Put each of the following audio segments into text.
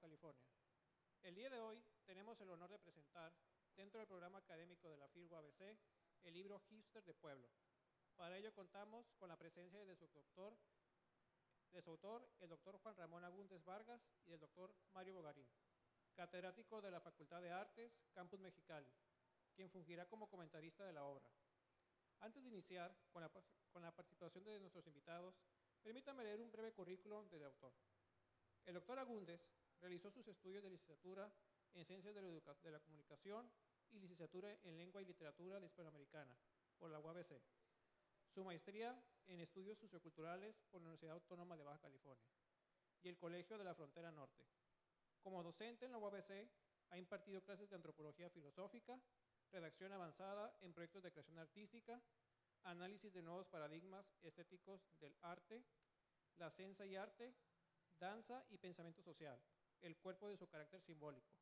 California. El día de hoy tenemos el honor de presentar, dentro del programa académico de la FIL UABC, el libro Hipster de Pueblo. Para ello contamos con la presencia de su autor, el doctor Juan Ramón Agúndez Vargas, y el doctor Mario Bogarín, catedrático de la Facultad de Artes, Campus Mexicali, quien fungirá como comentarista de la obra. Antes de iniciar con la participación de nuestros invitados, permítanme leer un breve currículum del autor. El doctor Agúndez realizó sus estudios de licenciatura en Ciencias de la Comunicación y licenciatura en Lengua y Literatura de Hispanoamericana por la UABC. Su maestría en Estudios Socioculturales por la Universidad Autónoma de Baja California y el Colegio de la Frontera Norte. Como docente en la UABC, ha impartido clases de antropología filosófica, redacción avanzada en proyectos de creación artística, análisis de nuevos paradigmas estéticos del arte, la ciencia y arte, danza y pensamiento social, el cuerpo de su carácter simbólico.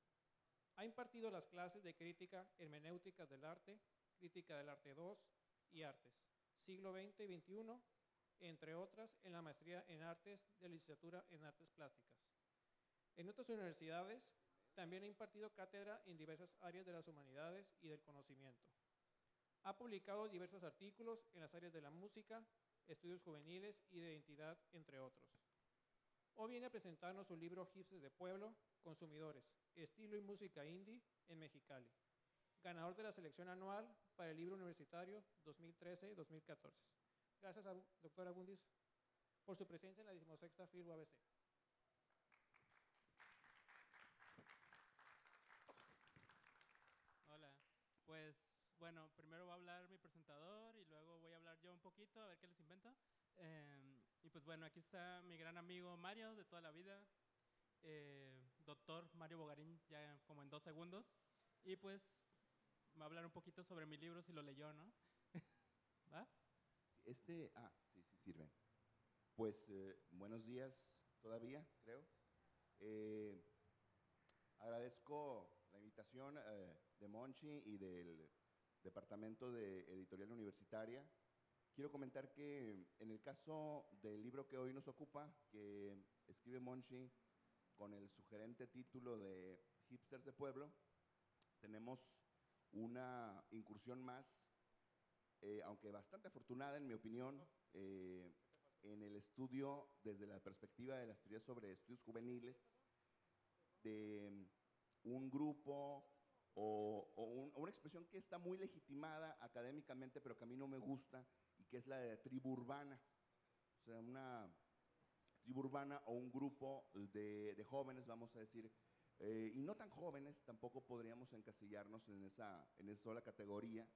Ha impartido las clases de crítica hermenéuticas del arte, crítica del arte 2 y artes, siglo XX y XXI, entre otras en la maestría en artes de licenciatura en artes plásticas. En otras universidades también ha impartido cátedra en diversas áreas de las humanidades y del conocimiento. Ha publicado diversos artículos en las áreas de la música, estudios juveniles y de identidad, entre otros. Hoy viene a presentarnos su libro Hipster de Pueblo, Consumidores, Estilo y Música Indie en Mexicali, ganador de la selección anual para el libro universitario 2013-2014. Gracias a doctor Agúndez por su presencia en la 16ª FIL UABC. Hola, pues bueno, primero va a hablar mi presentador y luego voy a hablar yo un poquito, a ver qué les invento. Y pues bueno, aquí está mi gran amigo Mario de toda la vida, doctor Mario Bogarín, ya como en 2 segundos. Y pues va a hablar un poquito sobre mi libro, si lo leyó, ¿no? ¿Va? Sí, sirve. Pues buenos días todavía, creo. Agradezco la invitación de Monchi y del Departamento de Editorial Universitaria. Quiero comentar que en el caso del libro que hoy nos ocupa, que escribe Monchi con el sugerente título de Hipsters de Pueblo, tenemos una incursión más, aunque bastante afortunada en mi opinión, en el estudio desde la perspectiva de las teorías sobre estudios juveniles, de un grupo o una expresión que está muy legitimada académicamente, pero que a mí no me gusta, y que es la de tribu urbana. O sea, una tribu urbana o un grupo de jóvenes, vamos a decir, y no tan jóvenes, tampoco podríamos encasillarnos en esa sola categoría,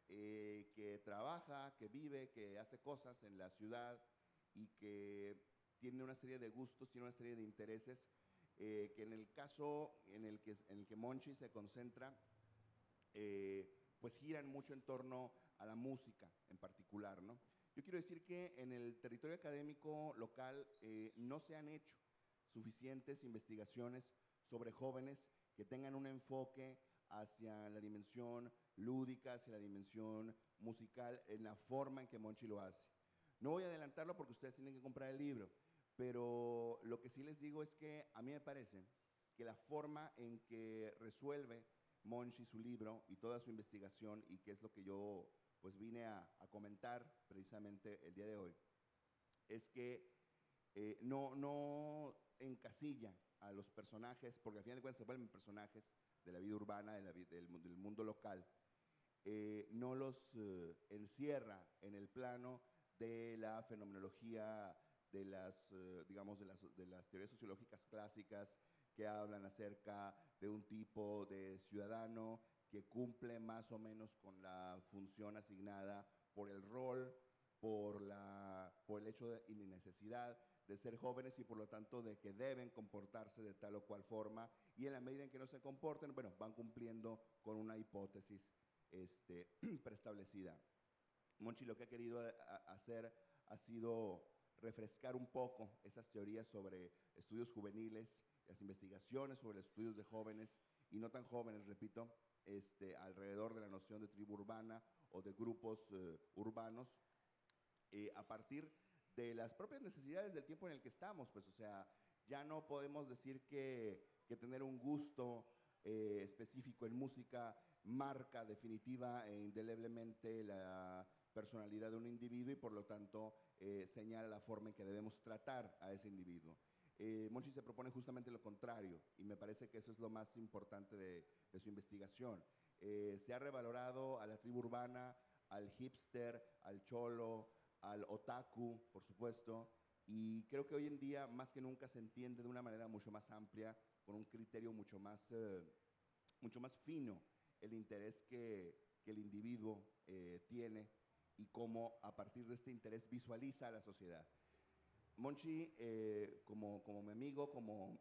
que trabaja, que vive, que hace cosas en la ciudad y que tiene una serie de gustos, tiene una serie de intereses, que en el caso en el que Monchi se concentra, pues giran mucho en torno a la música en particular, ¿no? Yo quiero decir que en el territorio académico local no se han hecho suficientes investigaciones sobre jóvenes que tengan un enfoque hacia la dimensión lúdica, hacia la dimensión musical, en la forma en que Monchi lo hace. No voy a adelantarlo porque ustedes tienen que comprar el libro, pero lo que sí les digo es que a mí me parece que la forma en que resuelve Monchi su libro y toda su investigación, y que es lo que yo pues vine a comentar precisamente el día de hoy, es que no encasilla a los personajes, porque al final de cuentas se vuelven personajes de la vida urbana, del mundo local, no los encierra en el plano de la fenomenología de las, digamos, de las teorías sociológicas clásicas que hablan acerca de un tipo de ciudadano que cumple más o menos con la función asignada por el rol, por el hecho y la necesidad de ser jóvenes, y por lo tanto de que deben comportarse de tal o cual forma, y en la medida en que no se comporten, bueno, van cumpliendo con una hipótesis preestablecida. Monchi lo que ha querido hacer ha sido refrescar un poco esas teorías sobre estudios juveniles, las investigaciones sobre los estudios de jóvenes y no tan jóvenes, repito, alrededor de la noción de tribu urbana o de grupos urbanos, a partir de las propias necesidades del tiempo en el que estamos, pues, o sea, ya no podemos decir que tener un gusto específico en música marca definitiva e indeleblemente la personalidad de un individuo y por lo tanto señala la forma en que debemos tratar a ese individuo. Monchi se propone justamente lo contrario y me parece que eso es lo más importante de su investigación. Se ha revalorado a la tribu urbana, al hipster, al cholo, al otaku, por supuesto, y creo que hoy en día más que nunca se entiende de una manera mucho más amplia, con un criterio mucho más fino, el interés que el individuo tiene y cómo a partir de este interés visualiza a la sociedad. Monchi, como mi amigo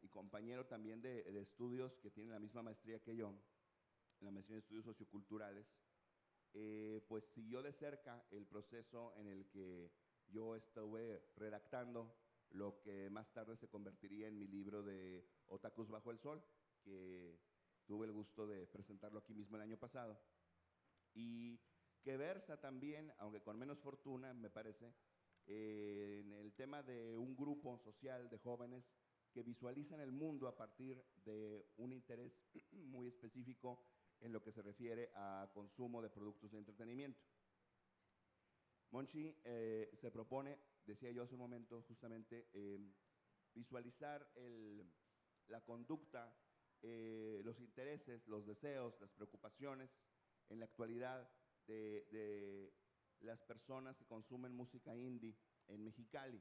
y compañero también de estudios, que tiene la misma maestría que yo, la maestría en estudios socioculturales, pues siguió de cerca el proceso en el que yo estuve redactando lo que más tarde se convertiría en mi libro de Otakus bajo el sol, que tuve el gusto de presentarlo aquí mismo el año pasado, y que versa también, aunque con menos fortuna, me parece, en el tema de un grupo social de jóvenes que visualizan el mundo a partir de un interés muy específico en lo que se refiere a consumo de productos de entretenimiento. Monchi se propone, decía yo hace un momento, justamente visualizar la conducta, los intereses, los deseos, las preocupaciones en la actualidad de las personas que consumen música indie en Mexicali.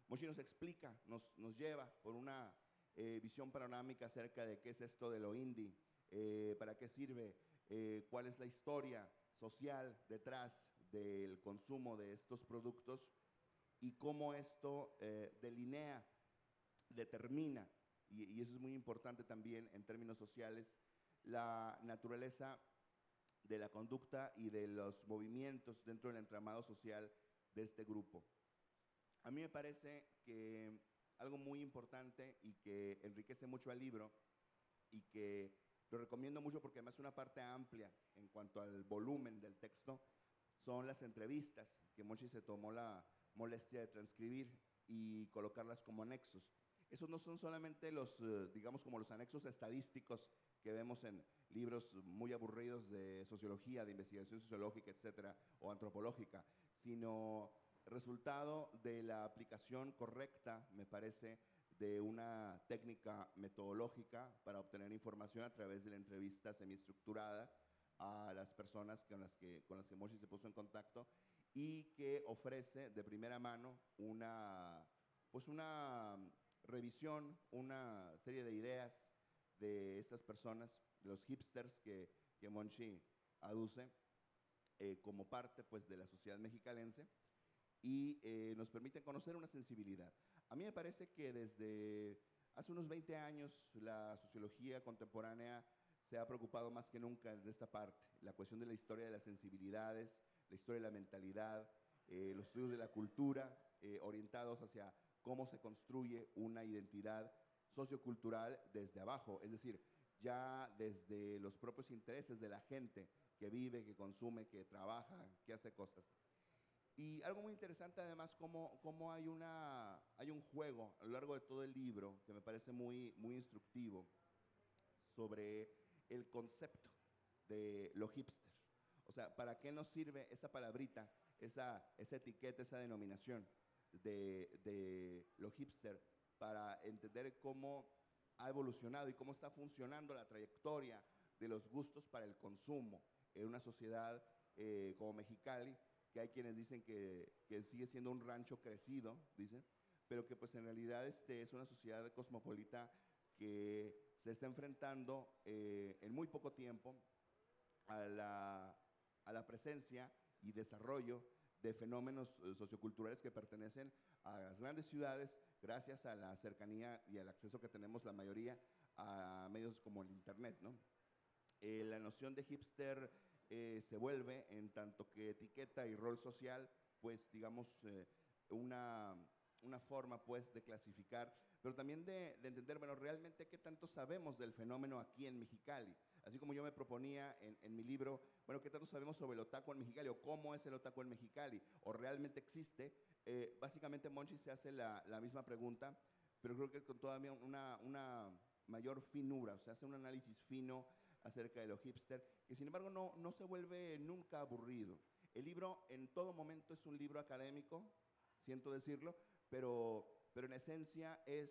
Monchi nos explica, nos lleva por una visión panorámica acerca de qué es esto de lo indie, para qué sirve, cuál es la historia social detrás del consumo de estos productos y cómo esto delinea, determina, y eso es muy importante también en términos sociales, la naturaleza de la conducta y de los movimientos dentro del entramado social de este grupo. A mí me parece que algo muy importante y que enriquece mucho al libro y que lo recomiendo mucho porque además es una parte amplia en cuanto al volumen del texto, son las entrevistas que Monchi se tomó la molestia de transcribir y colocarlas como anexos. Esos no son solamente los, digamos, como los anexos estadísticos que vemos en libros muy aburridos de sociología, de investigación sociológica, etcétera, o antropológica, sino resultado de la aplicación correcta, me parece, de una técnica metodológica para obtener información a través de la entrevista semiestructurada a las personas con las que Monchi se puso en contacto y que ofrece de primera mano una revisión, una serie de ideas de estas personas, de los hipsters que Monchi aduce como parte pues, de la sociedad mexicalense y nos permite conocer una sensibilidad. A mí me parece que desde hace unos 20 años la sociología contemporánea se ha preocupado más que nunca de esta parte, la cuestión de la historia de las sensibilidades, la historia de la mentalidad, los estudios de la cultura orientados hacia cómo se construye una identidad sociocultural desde abajo, es decir, ya desde los propios intereses de la gente que vive, que consume, que trabaja, que hace cosas. Y algo muy interesante además, cómo hay un juego a lo largo de todo el libro que me parece muy, muy instructivo sobre el concepto de lo hipster. O sea, ¿para qué nos sirve esa palabrita, esa etiqueta, esa denominación de lo hipster? Para entender cómo ha evolucionado y cómo está funcionando la trayectoria de los gustos para el consumo en una sociedad como Mexicali, que hay quienes dicen que sigue siendo un rancho crecido, dicen, pero que pues en realidad es una sociedad cosmopolita que se está enfrentando en muy poco tiempo a la presencia y desarrollo de fenómenos socioculturales que pertenecen a las grandes ciudades gracias a la cercanía y al acceso que tenemos la mayoría a medios como el internet, ¿no? La noción de hipster se vuelve, en tanto que etiqueta y rol social, pues digamos una forma pues de clasificar, pero también de entender, bueno, realmente qué tanto sabemos del fenómeno aquí en Mexicali. Así como yo me proponía en mi libro, bueno, qué tanto sabemos sobre el otaku en Mexicali o cómo es el otaku en Mexicali o realmente existe. Básicamente Monchi se hace la misma pregunta pero creo que con todavía una mayor finura, o sea, hace un análisis fino acerca de lo hipster, que sin embargo no se vuelve nunca aburrido. El libro en todo momento es un libro académico, siento decirlo, pero en esencia es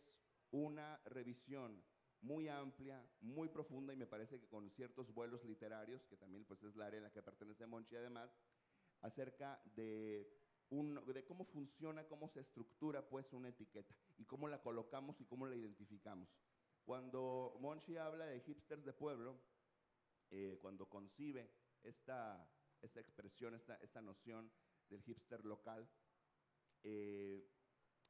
una revisión muy amplia, muy profunda, y me parece que con ciertos vuelos literarios, que también pues es la área en la que pertenece Monchi además, acerca de cómo funciona, cómo se estructura pues una etiqueta y cómo la colocamos y cómo la identificamos. Cuando Monchi habla de hipsters de pueblo, cuando concibe esta expresión, esta noción del hipster local,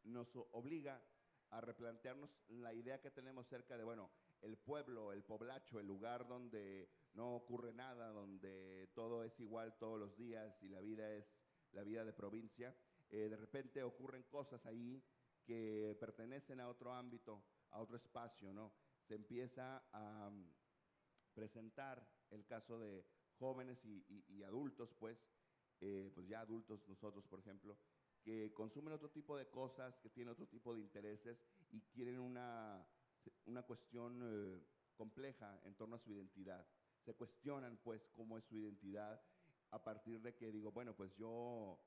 nos obliga a replantearnos la idea que tenemos cerca de, bueno, el pueblo, el poblacho, el lugar donde no ocurre nada, donde todo es igual todos los días y la vida es la vida de provincia. De repente ocurren cosas ahí que pertenecen a otro ámbito, a otro espacio, ¿no? Se empieza a presentar el caso de jóvenes y adultos, pues ya adultos nosotros, por ejemplo, que consumen otro tipo de cosas, que tienen otro tipo de intereses y quieren una cuestión compleja en torno a su identidad. Se cuestionan, pues, cómo es su identidad a partir de que digo, bueno, pues yo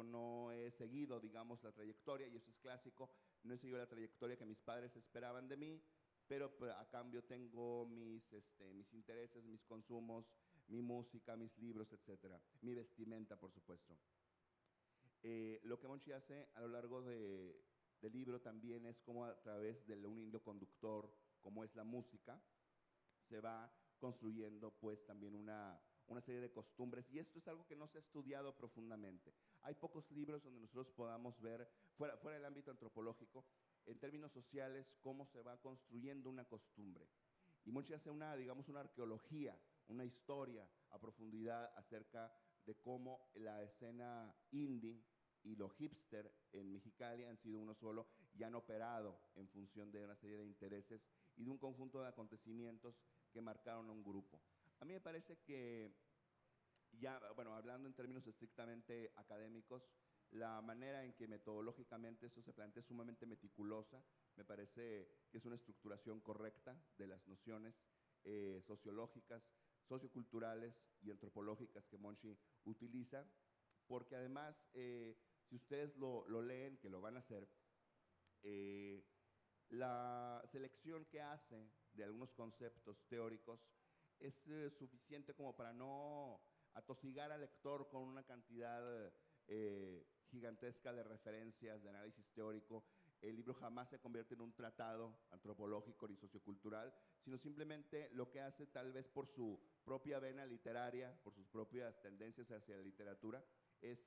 no he seguido, digamos, la trayectoria, y eso es clásico, no he seguido la trayectoria que mis padres esperaban de mí, pero pues, a cambio tengo mis intereses, mis consumos, mi música, mis libros, etcétera, mi vestimenta, por supuesto. Lo que Monchi hace a lo largo del libro también es como a través de un hilo conductor, como es la música, se va construyendo pues también una serie de costumbres, y esto es algo que no se ha estudiado profundamente. Hay pocos libros donde nosotros podamos ver, fuera del ámbito antropológico, en términos sociales, cómo se va construyendo una costumbre. Y Monchi hace una arqueología, una historia a profundidad acerca de cómo la escena indie y lo hipster en Mexicali han sido uno solo y han operado en función de una serie de intereses y de un conjunto de acontecimientos que marcaron a un grupo. A mí me parece que, ya, bueno, hablando en términos estrictamente académicos, la manera en que metodológicamente eso se plantea es sumamente meticulosa. Me parece que es una estructuración correcta de las nociones sociológicas, socioculturales y antropológicas que Monchi utiliza, porque además, si ustedes lo leen, que lo van a hacer, la selección que hace de algunos conceptos teóricos es suficiente como para no atosigar al lector con una cantidad gigantesca de referencias, de análisis teórico. El libro jamás se convierte en un tratado antropológico ni sociocultural, sino simplemente lo que hace, tal vez por su propia vena literaria, por sus propias tendencias hacia la literatura, es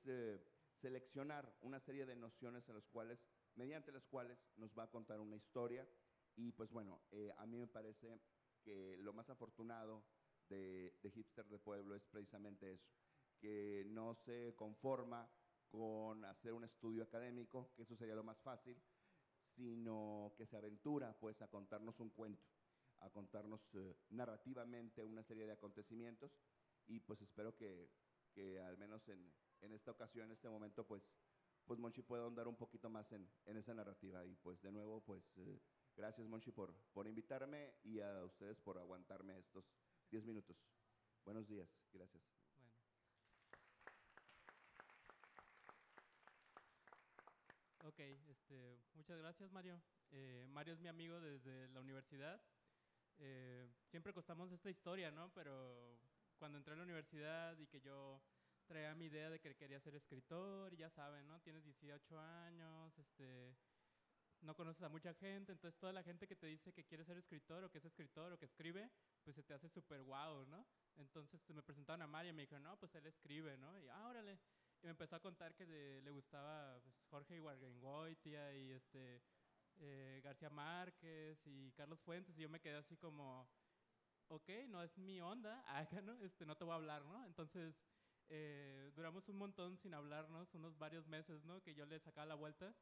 seleccionar una serie de nociones mediante las cuales nos va a contar una historia. Y pues bueno, a mí me parece que lo más afortunado de Hipster de Pueblo es precisamente eso, que no se conforma con hacer un estudio académico, que eso sería lo más fácil, sino que se aventura pues a contarnos un cuento, a contarnos narrativamente una serie de acontecimientos, y pues espero que al menos en esta ocasión, en este momento, pues Monchi pueda ahondar un poquito más en esa narrativa. Y pues de nuevo, pues gracias Monchi por invitarme, y a ustedes por aguantarme estos 10 minutos. Buenos días, gracias. Bueno. Ok, muchas gracias, Mario. Mario es mi amigo desde la universidad. Siempre costamos esta historia, ¿no? Pero cuando entré a la universidad y que yo traía mi idea de que quería ser escritor, y ya saben, ¿no? Tienes 18 años, no conoces a mucha gente, entonces toda la gente que te dice que quiere ser escritor o que es escritor o que escribe, pues se te hace súper guau, ¿no? Entonces me presentaron a Mario y me dijeron, no, pues él escribe, ¿no? Y órale. Y me empezó a contar que le gustaba pues, Jorge Iguargoitia y García Márquez y Carlos Fuentes, y yo me quedé así como, ok, no es mi onda, acá, ¿no? No te voy a hablar, ¿no? Entonces duramos un montón sin hablarnos, unos varios meses, ¿no? Que yo le sacaba la vuelta.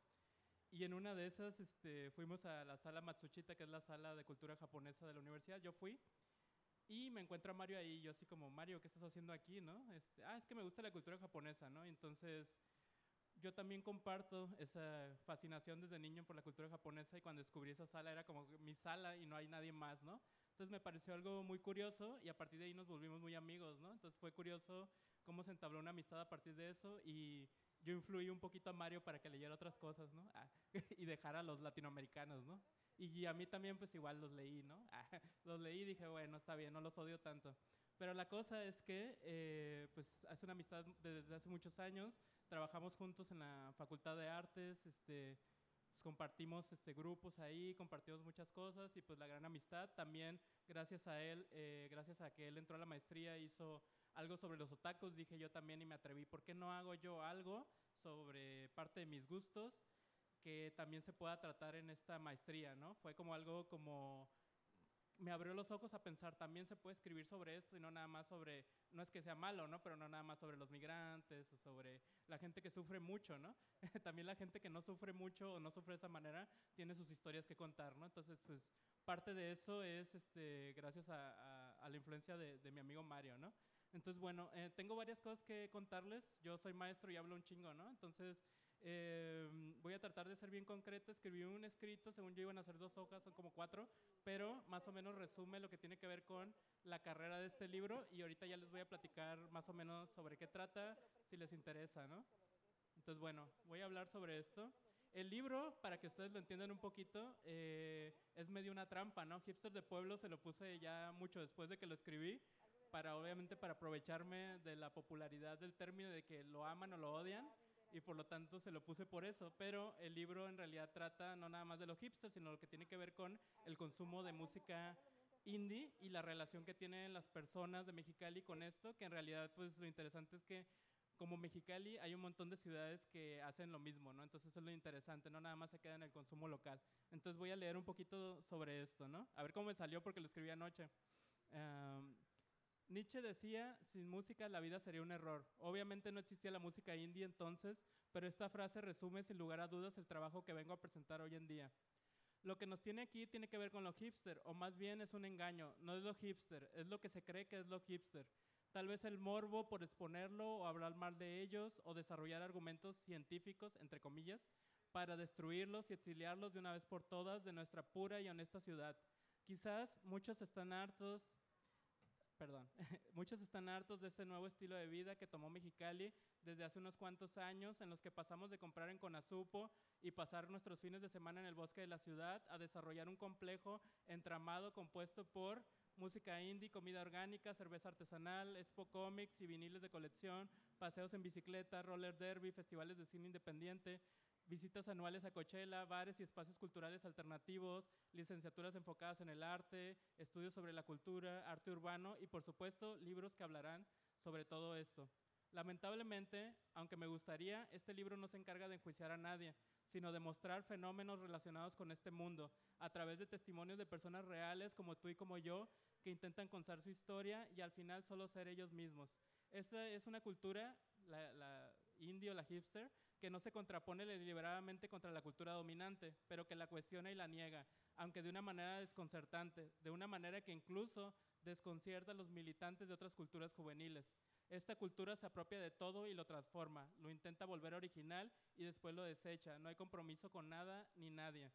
Y en una de esas fuimos a la sala Matsushita, que es la sala de cultura japonesa de la universidad. Yo fui y me encuentro a Mario ahí. Yo así como, Mario, ¿qué estás haciendo aquí, no? Es que me gusta la cultura japonesa, ¿no? Entonces yo también comparto esa fascinación desde niño por la cultura japonesa y cuando descubrí esa sala era como mi sala y no hay nadie más, ¿no? Entonces me pareció algo muy curioso y a partir de ahí nos volvimos muy amigos, ¿no? Entonces fue curioso cómo se entabló una amistad a partir de eso y yo influí un poquito a Mario para que leyera otras cosas, ¿no? Y dejara a los latinoamericanos, ¿no? Y a mí también pues igual los leí, ¿no? Los leí y dije, bueno, está bien, no los odio tanto. Pero la cosa es que pues es una amistad desde hace muchos años, trabajamos juntos en la Facultad de Artes, pues compartimos grupos ahí, compartimos muchas cosas y pues la gran amistad también gracias a él, gracias a que él entró a la maestría, hizo algo sobre los otakus, dije yo también y me atreví, ¿por qué no hago yo algo sobre parte de mis gustos que también se pueda tratar en esta maestría, ¿no? Fue como algo como me abrió los ojos a pensar, también se puede escribir sobre esto y no nada más sobre, no es que sea malo, ¿no? Pero no nada más sobre los migrantes o sobre la gente que sufre mucho, ¿no? También la gente que no sufre mucho o no sufre de esa manera tiene sus historias que contar, ¿no? Entonces, pues, parte de eso es gracias a la influencia de mi amigo Mario, ¿no? Entonces, bueno, tengo varias cosas que contarles. Yo soy maestro y hablo un chingo, ¿no? Entonces, voy a tratar de ser bien concreto. Escribí un escrito, según yo iban a ser 2 hojas, son como 4, pero más o menos resume lo que tiene que ver con la carrera de este libro y ahorita ya les voy a platicar más o menos sobre qué trata, si les interesa, ¿no? Entonces, bueno, voy a hablar sobre esto. El libro, para que ustedes lo entiendan un poquito, es medio una trampa, ¿no? Hipster de Pueblo se lo puse ya mucho después de que lo escribí, obviamente para aprovecharme de la popularidad del término de que lo aman o lo odian, y por lo tanto se lo puse por eso, pero el libro en realidad trata no nada más de los hipsters, sino lo que tiene que ver con el consumo de música indie y la relación que tienen las personas de Mexicali con esto, que en realidad pues lo interesante es que como Mexicali hay un montón de ciudades que hacen lo mismo, ¿no? Entonces eso es lo interesante, no nada más se queda en el consumo local. Entonces voy a leer un poquito sobre esto, ¿no? A ver cómo me salió porque lo escribí anoche. Nietzsche decía, sin música la vida sería un error. Obviamente no existía la música indie entonces, pero esta frase resume sin lugar a dudas el trabajo que vengo a presentar hoy en día. Lo que nos tiene aquí tiene que ver con lo hipster, o más bien es un engaño, no es lo hipster, es lo que se cree que es lo hipster. Tal vez el morbo por exponerlo o hablar mal de ellos o desarrollar argumentos científicos, entre comillas, para destruirlos y exiliarlos de una vez por todas de nuestra pura y honesta ciudad. Quizás muchos están hartos muchos están hartos de este nuevo estilo de vida que tomó Mexicali desde hace unos cuantos años, en los que pasamos de comprar en Conazupo y pasar nuestros fines de semana en el bosque de la ciudad a desarrollar un complejo entramado compuesto por música indie, comida orgánica, cerveza artesanal, expo cómics y viniles de colección, paseos en bicicleta, roller derby, festivales de cine independiente, visitas anuales a Coachella, bares y espacios culturales alternativos, licenciaturas enfocadas en el arte, estudios sobre la cultura, arte urbano y, por supuesto, libros que hablarán sobre todo esto. Lamentablemente, aunque me gustaría, este libro no se encarga de enjuiciar a nadie, sino de mostrar fenómenos relacionados con este mundo, a través de testimonios de personas reales como tú y como yo, que intentan contar su historia y al final solo ser ellos mismos. Esta es una cultura, la indie o la hipster, que no se contrapone deliberadamente contra la cultura dominante, pero que la cuestiona y la niega, aunque de una manera desconcertante, de una manera que incluso desconcierta a los militantes de otras culturas juveniles. Esta cultura se apropia de todo y lo transforma, lo intenta volver original y después lo desecha, no hay compromiso con nada ni nadie.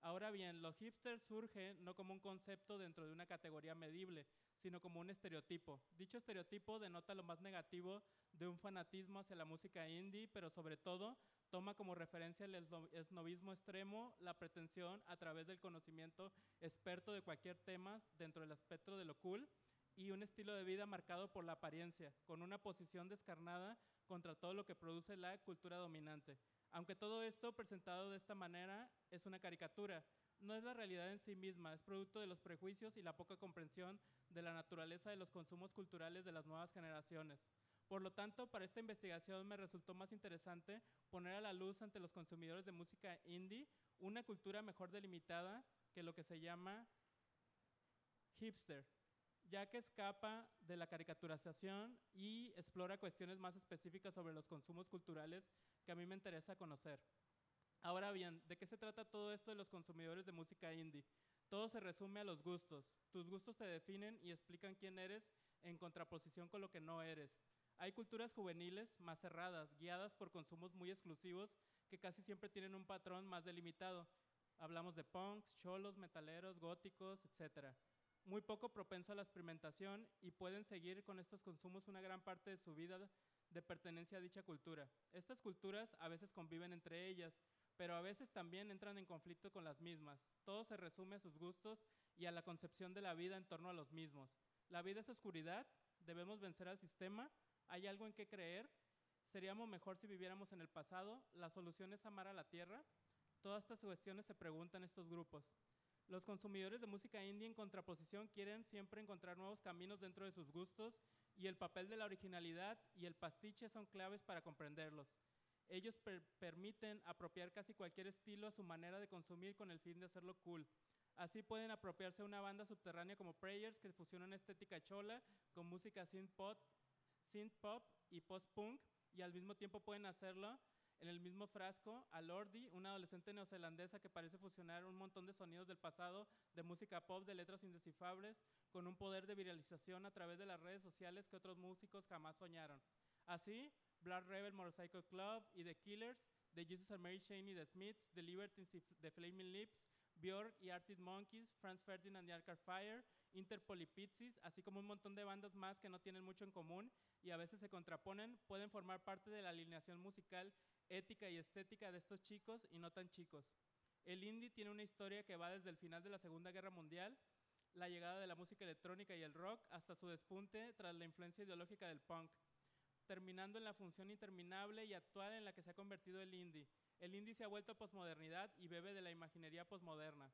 Ahora bien, los hipsters surgen no como un concepto dentro de una categoría medible, sino como un estereotipo. Dicho estereotipo denota lo más negativo de un fanatismo hacia la música indie, pero sobre todo toma como referencia el esnovismo extremo, la pretensión a través del conocimiento experto de cualquier tema dentro del espectro de lo cool y un estilo de vida marcado por la apariencia, con una posición descarnada contra todo lo que produce la cultura dominante. Aunque todo esto presentado de esta manera es una caricatura, no es la realidad en sí misma, es producto de los prejuicios y la poca comprensión de la naturaleza de los consumos culturales de las nuevas generaciones. Por lo tanto, para esta investigación me resultó más interesante poner a la luz ante los consumidores de música indie una cultura mejor delimitada que lo que se llama hipster, ya que escapa de la caricaturización y explora cuestiones más específicas sobre los consumos culturales que a mí me interesa conocer. Ahora bien, ¿de qué se trata todo esto de los consumidores de música indie? Todo se resume a los gustos. Tus gustos te definen y explican quién eres en contraposición con lo que no eres. Hay culturas juveniles más cerradas, guiadas por consumos muy exclusivos que casi siempre tienen un patrón más delimitado. Hablamos de punks, cholos, metaleros, góticos, etc. Muy poco propenso a la experimentación y pueden seguir con estos consumos una gran parte de su vida de pertenencia a dicha cultura. Estas culturas a veces conviven entre ellas, pero a veces también entran en conflicto con las mismas. Todo se resume a sus gustos y a la concepción de la vida en torno a los mismos. La vida es oscuridad, debemos vencer al sistema, hay algo en qué creer, seríamos mejor si viviéramos en el pasado, la solución es amar a la tierra. Todas estas cuestiones se preguntan estos grupos. Los consumidores de música indie en contraposición quieren siempre encontrar nuevos caminos dentro de sus gustos y el papel de la originalidad y el pastiche son claves para comprenderlos. Ellos permiten apropiar casi cualquier estilo a su manera de consumir con el fin de hacerlo cool. Así pueden apropiarse de una banda subterránea como Prayers que fusionan estética chola con música synth pop y post-punk y al mismo tiempo pueden hacerlo en el mismo frasco a Lordi, una adolescente neozelandesa que parece fusionar un montón de sonidos del pasado, de música pop, de letras indescifrables, con un poder de viralización a través de las redes sociales que otros músicos jamás soñaron. Así, Black Rebel Motorcycle Club y The Killers, The Jesus and Mary Chain y The Smiths, The Libertines y The Flaming Lips, Björk y Arctic Monkeys, Franz Ferdinand y Arcade Fire, Interpol y Pixies, así como un montón de bandas más que no tienen mucho en común y a veces se contraponen, pueden formar parte de la alineación musical, ética y estética de estos chicos y no tan chicos. El indie tiene una historia que va desde el final de la Segunda Guerra Mundial, la llegada de la música electrónica y el rock, hasta su despunte tras la influencia ideológica del punk, terminando en la función interminable y actual en la que se ha convertido el indie. El indie se ha vuelto posmodernidad y bebe de la imaginería posmoderna.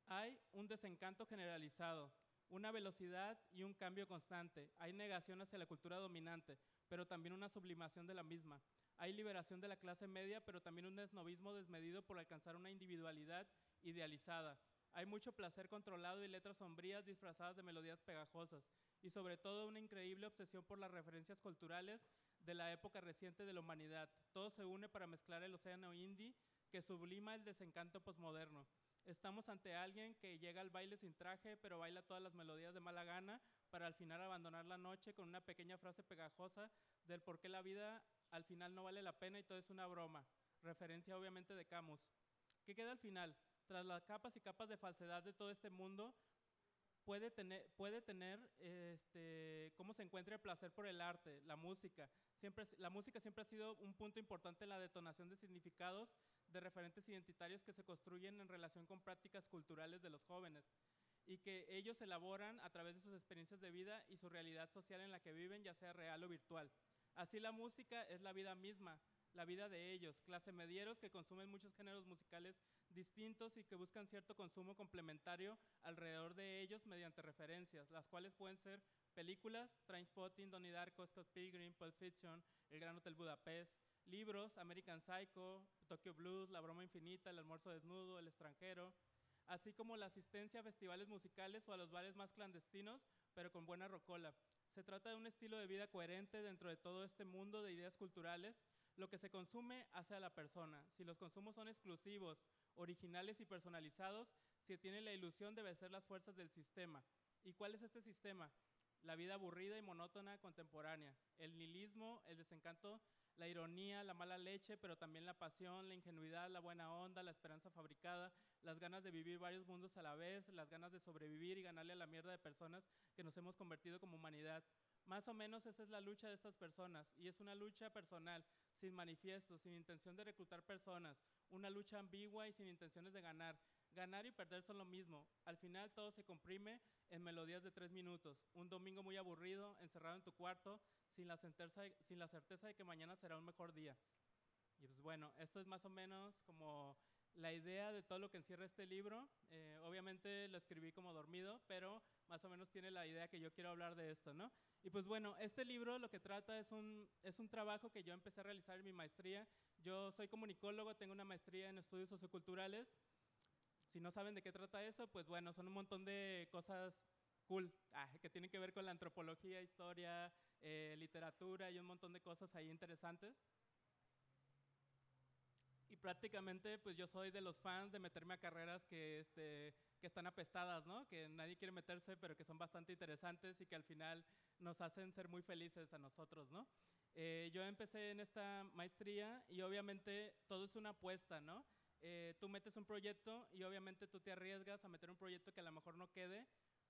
Hay un desencanto generalizado, una velocidad y un cambio constante. Hay negación hacia la cultura dominante, pero también una sublimación de la misma. Hay liberación de la clase media, pero también un esnovismo desmedido por alcanzar una individualidad idealizada. Hay mucho placer controlado y letras sombrías disfrazadas de melodías pegajosas. Y sobre todo una increíble obsesión por las referencias culturales de la época reciente de la humanidad. Todo se une para mezclar el océano indie que sublima el desencanto posmoderno. Estamos ante alguien que llega al baile sin traje, pero baila todas las melodías de mala gana para al final abandonar la noche con una pequeña frase pegajosa del por qué la vida al final no vale la pena y todo es una broma. Referencia obviamente de Camus. ¿Qué queda al final? Tras las capas y capas de falsedad de todo este mundo, puede tener cómo se encuentra el placer por el arte, la música. La música siempre ha sido un punto importante en la detonación de significados de referentes identitarios que se construyen en relación con prácticas culturales de los jóvenes y que ellos elaboran a través de sus experiencias de vida y su realidad social en la que viven, ya sea real o virtual. Así la música es la vida misma, la vida de ellos, clase medieros que consumen muchos géneros musicales distintos y que buscan cierto consumo complementario alrededor de ellos mediante referencias, las cuales pueden ser películas, Trainspotting, Donnie Darko, Scott Pilgrim, Pulp Fiction, El Gran Hotel Budapest, libros, American Psycho, Tokyo Blues, La Broma Infinita, El Almuerzo Desnudo, El Extranjero, así como la asistencia a festivales musicales o a los bares más clandestinos, pero con buena rocola. Se trata de un estilo de vida coherente dentro de todo este mundo de ideas culturales. Lo que se consume hace a la persona. Si los consumos son exclusivos, originales y personalizados, se tiene la ilusión de vencer las fuerzas del sistema. ¿Y cuál es este sistema? La vida aburrida y monótona contemporánea. El nihilismo, el desencanto, la ironía, la mala leche, pero también la pasión, la ingenuidad, la buena onda, la esperanza fabricada, las ganas de vivir varios mundos a la vez, las ganas de sobrevivir y ganarle a la mierda de personas que nos hemos convertido como humanidad. Más o menos esa es la lucha de estas personas y es una lucha personal, sin manifiesto, sin intención de reclutar personas, una lucha ambigua y sin intenciones de ganar. Ganar y perder son lo mismo. Al final todo se comprime en melodías de 3 minutos. Un domingo muy aburrido, encerrado en tu cuarto, sin la certeza de que mañana será un mejor día. Y pues bueno, esto es más o menos como la idea de todo lo que encierra este libro. Obviamente lo escribí como dormido, pero más o menos tiene la idea que yo quiero hablar de esto, ¿no? Y pues bueno, este libro lo que trata es un trabajo que yo empecé a realizar en mi maestría. Yo soy comunicólogo, tengo una maestría en estudios socioculturales. Si no saben de qué trata eso, pues bueno, son un montón de cosas cool, que tienen que ver con la antropología, historia, literatura y un montón de cosas ahí interesantes. prácticamente pues yo soy de los fans de meterme a carreras que están apestadas, ¿no? Que nadie quiere meterse, pero que son bastante interesantes y que al final nos hacen ser muy felices a nosotros, ¿no? Yo empecé en esta maestría y obviamente todo es una apuesta, ¿no? Tú metes un proyecto y obviamente tú te arriesgas a meter un proyecto que a lo mejor no quede,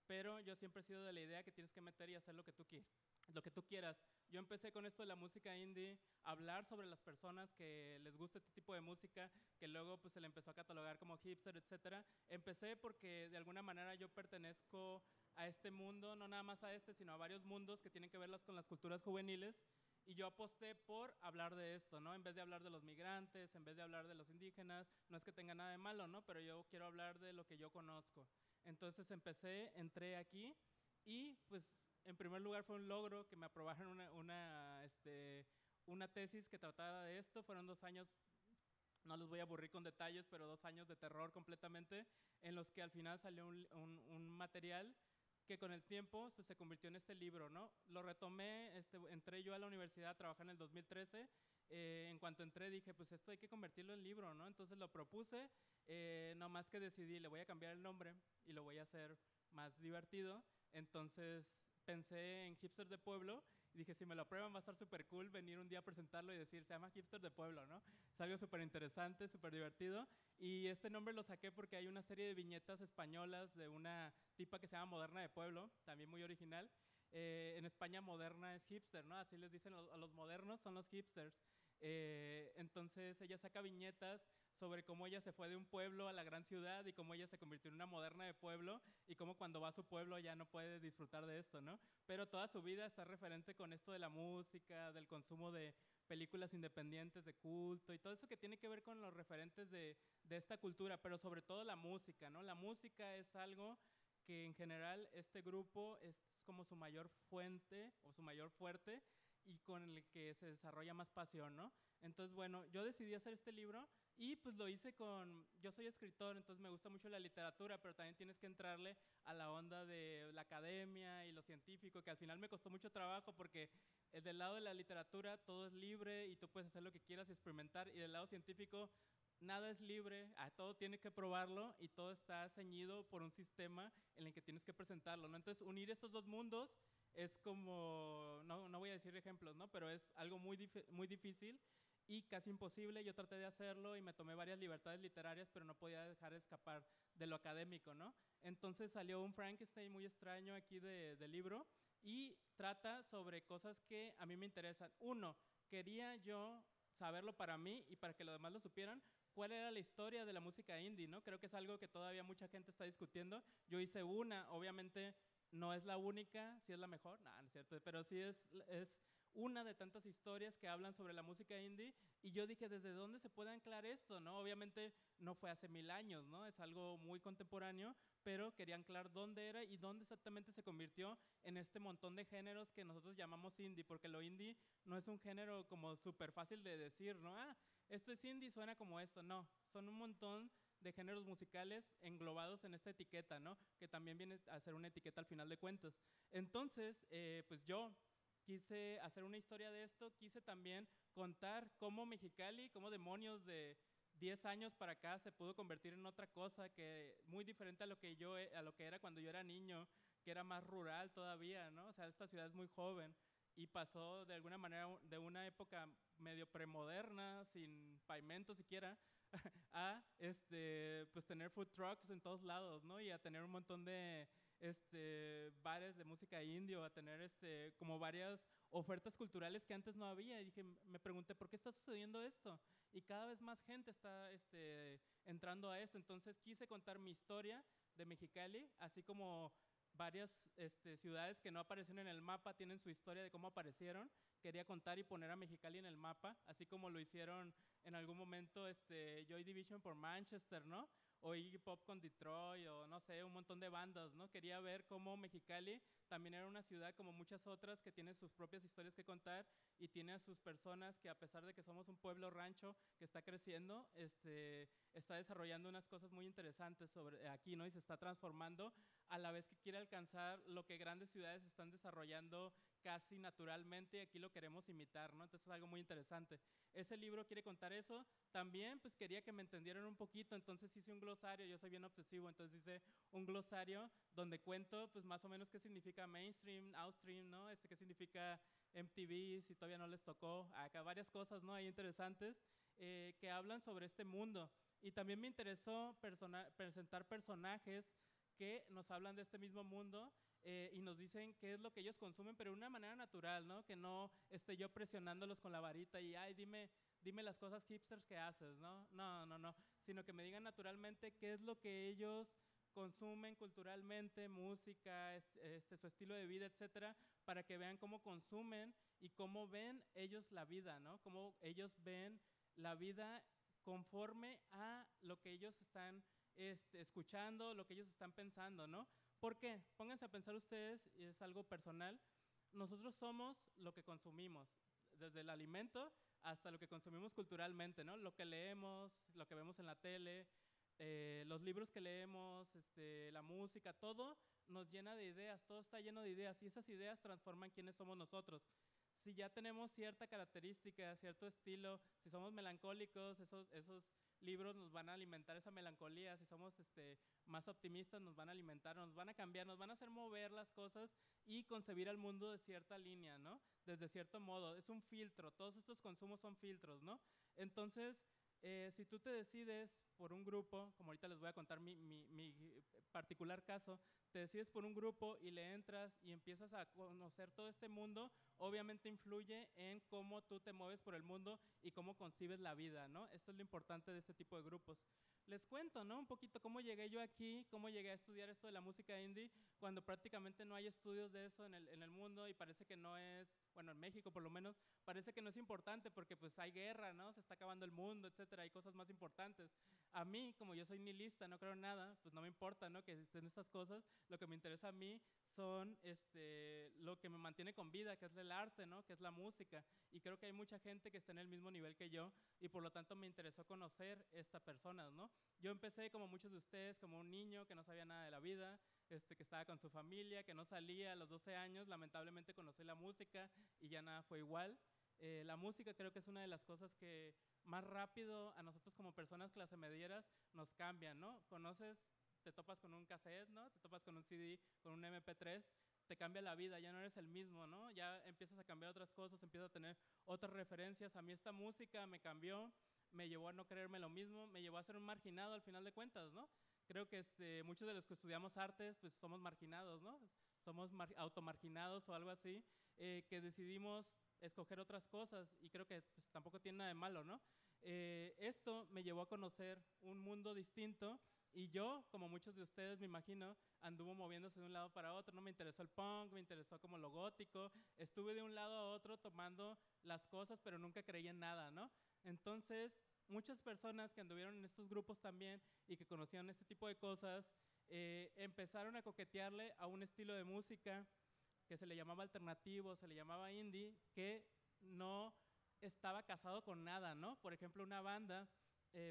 pero yo siempre he sido de la idea que tienes que meter y hacer lo que tú quieras. Lo que tú quieras. Yo empecé con esto de la música indie, hablar sobre las personas que les gusta este tipo de música, que luego pues se le empezó a catalogar como hipster, etcétera. Empecé porque de alguna manera yo pertenezco a este mundo, no nada más a este, sino a varios mundos que tienen que ver con las culturas juveniles. Y yo aposté por hablar de esto, ¿no? En vez de hablar de los migrantes, en vez de hablar de los indígenas, no es que tenga nada de malo, ¿no? Pero yo quiero hablar de lo que yo conozco. Entonces entré aquí y pues en primer lugar fue un logro que me aprobaron una tesis que trataba de esto. Fueron 2 años, no les voy a aburrir con detalles, pero 2 años de terror completamente, en los que al final salió un material que con el tiempo pues, se convirtió en este libro, ¿no? Lo retomé, entré yo a la universidad a trabajar en el 2013. En cuanto entré dije, pues esto hay que convertirlo en libro, ¿no? Entonces lo propuse, no más que decidí, le voy a cambiar el nombre y lo voy a hacer más divertido. Entonces pensé en Hipsters de Pueblo y dije, si me lo aprueban va a estar súper cool venir un día a presentarlo y decir, se llama Hipsters de Pueblo, ¿no? Es algo súper interesante, súper divertido. Y este nombre lo saqué porque hay una serie de viñetas españolas de una tipa que se llama Moderna de Pueblo, también muy original. En España moderna es hipster, ¿no? Así les dicen a los modernos, son los hipsters. Entonces ella saca viñetas sobre cómo ella se fue de un pueblo a la gran ciudad y cómo ella se convirtió en una moderna de pueblo y cómo cuando va a su pueblo ya no puede disfrutar de esto, ¿no? Pero toda su vida está referente con esto de la música, del consumo de películas independientes de culto y todo eso que tiene que ver con los referentes de esta cultura, pero sobre todo la música, ¿no? La música es algo que en general este grupo es como su mayor fuente o su mayor fuerte y con el que se desarrolla más pasión, ¿no? Entonces, bueno, yo decidí hacer este libro y pues lo hice yo soy escritor, entonces me gusta mucho la literatura, pero también tienes que entrarle a la onda de la academia y lo científico, que al final me costó mucho trabajo porque del lado de la literatura todo es libre y tú puedes hacer lo que quieras y experimentar, y del lado científico nada es libre, todo tiene que probarlo y todo está ceñido por un sistema en el que tienes que presentarlo, ¿no? Entonces unir estos dos mundos es como, no voy a decir ejemplos, ¿no? Pero es algo muy difícil y casi imposible. Yo traté de hacerlo y me tomé varias libertades literarias, pero no podía dejar de escapar de lo académico, ¿no? Entonces salió un Frankenstein muy extraño aquí del libro y trata sobre cosas que a mí me interesan. Uno, quería yo saberlo para mí y para que los demás lo supieran, cuál era la historia de la música indie, ¿no? Creo que es algo que todavía mucha gente está discutiendo. Yo hice una, obviamente no es la única, sí es la mejor, no es cierto, pero sí es una de tantas historias que hablan sobre la música indie, y yo dije, ¿desde dónde se puede anclar esto? ¿No? Obviamente no fue hace 1000 años, ¿no? Es algo muy contemporáneo, pero quería anclar dónde era y dónde exactamente se convirtió en este montón de géneros que nosotros llamamos indie, porque lo indie no es un género como súper fácil de decir, ¿no? Esto es indie, suena como esto, no, son un montón de géneros musicales englobados en esta etiqueta, ¿no? Que también viene a ser una etiqueta al final de cuentas. Entonces, pues yo quise hacer una historia de esto, quise también contar cómo Mexicali, cómo demonios de 10 años para acá se pudo convertir en otra cosa que muy diferente a lo que era cuando yo era niño, que era más rural todavía, ¿no? O sea, esta ciudad es muy joven y pasó de alguna manera de una época medio premoderna, sin pavimento siquiera, a pues tener food trucks en todos lados, ¿no? Y a tener un montón de bares de música indio, a tener como varias ofertas culturales que antes no había. Y dije, me pregunté, ¿por qué está sucediendo esto? Y cada vez más gente está entrando a esto. Entonces quise contar mi historia de Mexicali, así como varias ciudades que no aparecen en el mapa tienen su historia de cómo aparecieron. Quería contar y poner a Mexicali en el mapa, así como lo hicieron en algún momento Joy Division por Manchester, ¿no? O Iggy Pop con Detroit, o no sé, un montón de bandas, ¿no? Quería ver cómo Mexicali también era una ciudad como muchas otras que tiene sus propias historias que contar y tiene a sus personas que, a pesar de que somos un pueblo rancho que está creciendo, está desarrollando unas cosas muy interesantes aquí, ¿no? Y se está transformando a la vez que quiere alcanzar lo que grandes ciudades están desarrollando casi naturalmente y aquí lo queremos imitar, ¿no? Entonces es algo muy interesante. Ese libro quiere contar eso. También pues quería que me entendieran un poquito, entonces hice un glosario, yo soy bien obsesivo, entonces hice un glosario donde cuento pues más o menos qué significa mainstream, outstream, ¿no? Qué significa MTV, si todavía no les tocó, acá varias cosas, ¿no? Ahí interesantes que hablan sobre este mundo. Y también me interesó presentar personajes que nos hablan de este mismo mundo y nos dicen qué es lo que ellos consumen, pero de una manera natural, ¿no? Que no esté yo presionándolos con la varita y, ay, dime las cosas hipsters que haces, ¿no? No, sino que me digan naturalmente qué es lo que ellos consumen culturalmente, música, su estilo de vida, etcétera, para que vean cómo consumen y cómo ven ellos la vida, ¿no? Cómo ellos ven la vida conforme a lo que ellos están escuchando, lo que ellos están pensando, ¿no? ¿Por qué? Pónganse a pensar ustedes, y es algo personal, nosotros somos lo que consumimos, desde el alimento hasta lo que consumimos culturalmente, ¿no? Lo que leemos, lo que vemos en la tele, los libros que leemos, la música, todo nos llena de ideas, todo está lleno de ideas y esas ideas transforman quiénes somos nosotros. Si ya tenemos cierta característica, cierto estilo, si somos melancólicos, esos libros nos van a alimentar esa melancolía, si somos más optimistas nos van a alimentar, nos van a cambiar, nos van a hacer mover las cosas y concebir al mundo de cierta línea, ¿no? Desde cierto modo, es un filtro, todos estos consumos son filtros, ¿no? Entonces, si tú te decides por un grupo, como ahorita les voy a contar mi particular caso, te decides por un grupo y le entras y empiezas a conocer todo este mundo, obviamente influye en cómo tú te mueves por el mundo y cómo concibes la vida, ¿no? Esto es lo importante de este tipo de grupos. Les cuento, ¿no? Un poquito cómo llegué yo aquí, cómo llegué a estudiar esto de la música indie, cuando prácticamente no hay estudios de eso en el mundo y parece que no es, bueno, en México por lo menos, parece que no es importante porque pues hay guerra, ¿no? Se está acabando el mundo, etcétera, hay cosas más importantes. A mí, como yo soy nihilista, no creo en nada, pues no me importa, ¿no? Que estén estas cosas, lo que me interesa a mí son lo que me mantiene con vida, que es el arte, ¿no? Que es la música. Y creo que hay mucha gente que está en el mismo nivel que yo y por lo tanto me interesó conocer estas personas, ¿no? Yo empecé como muchos de ustedes, como un niño que no sabía nada de la vida, que estaba con su familia, que no salía a los 12 años, lamentablemente conocí la música y ya nada fue igual. La música creo que es una de las cosas que más rápido a nosotros como personas clase medieras nos cambian, ¿no? Conoces, te topas con un cassette, ¿no? Te topas con un CD, con un MP3, te cambia la vida, ya no eres el mismo, ¿no? Ya empiezas a cambiar otras cosas, empiezas a tener otras referencias. A mí esta música me cambió, me llevó a no creerme lo mismo, me llevó a ser un marginado al final de cuentas, ¿no? Creo que muchos de los que estudiamos artes, pues somos marginados, ¿no? Somos automarginados o algo así, que decidimos escoger otras cosas y creo que pues, tampoco tiene nada de malo, ¿no? Esto me llevó a conocer un mundo distinto y yo, como muchos de ustedes me imagino, anduvo moviéndose de un lado para otro, ¿no? Me interesó el punk, me interesó como lo gótico, estuve de un lado a otro tomando las cosas, pero nunca creí en nada, ¿no? Entonces, muchas personas que anduvieron en estos grupos también y que conocían este tipo de cosas, empezaron a coquetearle a un estilo de música que se le llamaba alternativo, se le llamaba indie, que no estaba casado con nada, ¿no? Por ejemplo, una banda